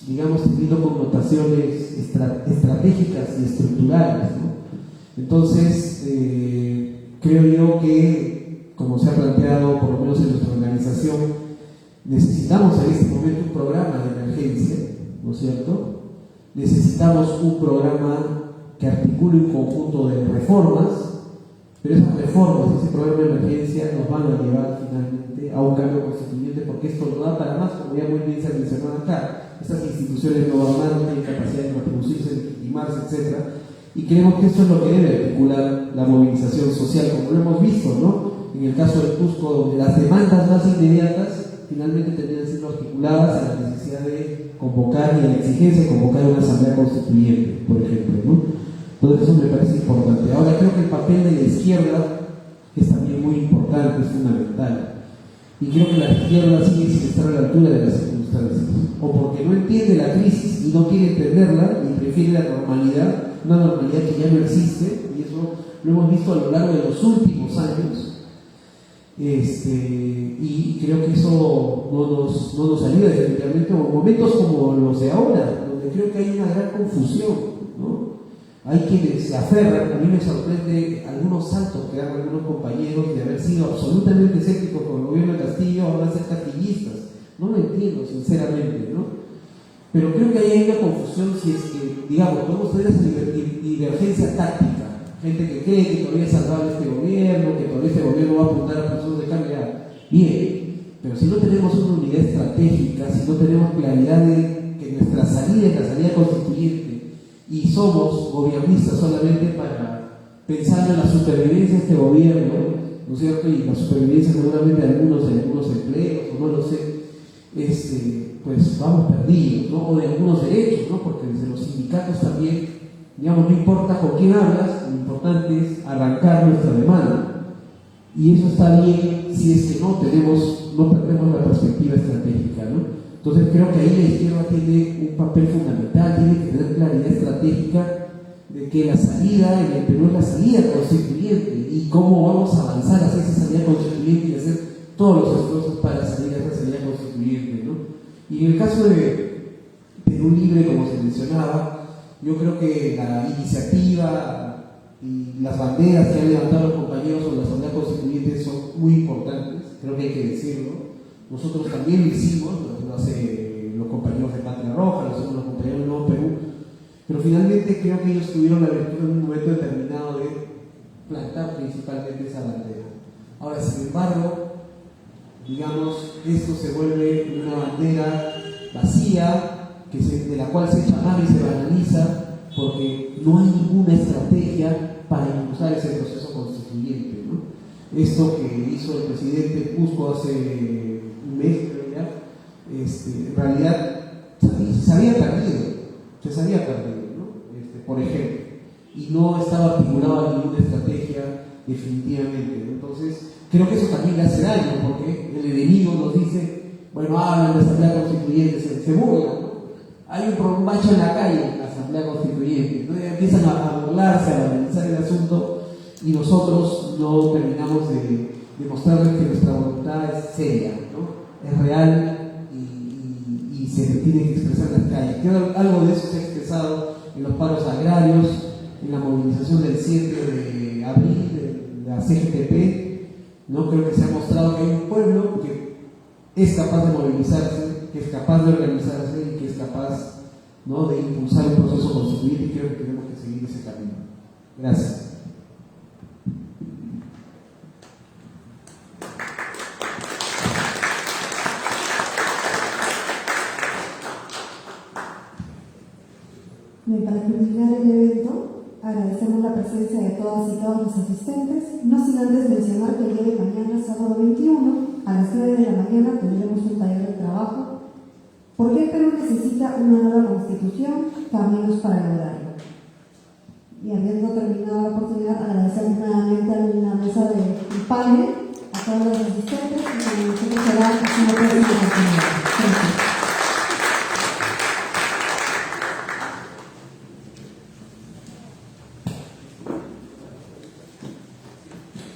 digamos, teniendo connotaciones estratégicas y estructurales, ¿no? Entonces, creo yo que, como se ha planteado por lo menos en nuestra organización, necesitamos en este momento un programa de emergencia, ¿no es cierto? Necesitamos un programa que articule un conjunto de reformas, pero esas reformas, ese programa de emergencia nos van a llevar finalmente a un cambio constituyente, porque esto no da para más, como ya muy bien se ha mencionado acá. Estas instituciones no van a tener capacidad de reproducirse, de legitimarse, etc. Y creemos que esto es lo que debe articular la movilización social, como lo hemos visto, ¿no? En el caso del Cusco, donde las demandas más inmediatas finalmente terminan siendo articuladas a la necesidad de convocar y a la exigencia de convocar una asamblea constituyente, por ejemplo, ¿no? Entonces eso me parece importante. Ahora creo que el papel de la izquierda es también muy importante, es fundamental. Y creo que la izquierda sigue sin estar a la altura de las circunstancias, o porque no entiende la crisis y no quiere entenderla y prefiere la normalidad, una normalidad que ya no existe, y eso lo hemos visto a lo largo de los últimos años. Y creo que eso no nos ayuda definitivamente, o en momentos como los de ahora, donde creo que hay una gran confusión, ¿no? Hay quienes se aferran, a mí me sorprende algunos saltos que dan algunos compañeros de haber sido absolutamente escépticos con el gobierno de Castillo, ahora ser castillistas. No lo entiendo, sinceramente, ¿no? Pero creo que ahí hay una confusión si es que, digamos, podemos tener esa divergencia táctica. Gente que cree que todavía es salvable este gobierno, que todavía este gobierno va a apuntar a procesos de cambio. Bien, pero si no tenemos una unidad estratégica, si no tenemos claridad de que nuestra salida es la salida constituyente, y somos gobiernistas solamente para pensar en la supervivencia de este gobierno, ¿no es cierto? Y la supervivencia seguramente de algunos empleos, o no lo sé, pues vamos perdidos, ¿no? O de algunos derechos, ¿no? Porque desde los sindicatos también, digamos, no importa con quién hablas, lo importante es arrancar nuestra demanda. Y eso está bien si es que no perdemos la perspectiva estratégica, ¿no? Entonces creo que ahí la izquierda tiene un papel fundamental, tiene que tener claridad estratégica de que la salida en el Perú es la salida constituyente, y cómo vamos a avanzar hacia esa salida constituyente y hacer todos los esfuerzos para salir a esa salida constituyente, ¿no? Y en el caso de Perú Libre, como se mencionaba, yo creo que la iniciativa y las banderas que han levantado los compañeros sobre la asamblea constituyente son muy importantes, creo que hay que decirlo. Nosotros también lo hicimos, lo hacen los compañeros de Patria Roja, lo hacen los compañeros de Nuevo Perú, pero finalmente creo que ellos tuvieron la virtud en un momento determinado de plantar principalmente esa bandera. Ahora, sin embargo, digamos, esto se vuelve una bandera vacía, de la cual se echa mano y se banaliza, porque no hay ninguna estrategia para impulsar ese proceso constituyente, ¿no? Esto que hizo el presidente Cusco hace un mes, creo ya, en realidad se había perdido, ¿no? Por ejemplo, y no estaba articulada ninguna estrategia definitivamente, ¿no? Entonces, creo que eso también le hace daño, porque el enemigo nos dice, bueno, hablan de asamblea constituyente, se burla, ¿no? Hay un macho en la calle, la asamblea constituyente, ¿no? Empiezan a burlarse, a analizar el asunto, y nosotros no terminamos de mostrarles que nuestra voluntad es seria, ¿no? Es real y se tiene que expresar en las calles. Creo que algo de eso se ha expresado en los paros agrarios, en la movilización del 7 de abril de la CGTP, ¿no? Creo que se ha mostrado que hay un pueblo que es capaz de movilizarse, que es capaz de organizarse y que es capaz, ¿no?, de impulsar un proceso constituyente, y creo que tenemos que seguir ese camino. Gracias. Bien, para culminar el evento, agradecemos la presencia de todas y todos los asistentes, no sin antes mencionar que el día de mañana, sábado 21, a las 9 de la mañana, tendremos un taller de trabajo. ¿Por qué el Perú necesita una nueva constitución? Caminos para lograrlo. Y habiendo terminado la oportunidad, agradecemos nuevamente a la mesa del panel, a todos los asistentes, y nosotros será una próxima oportunidad. Gracias.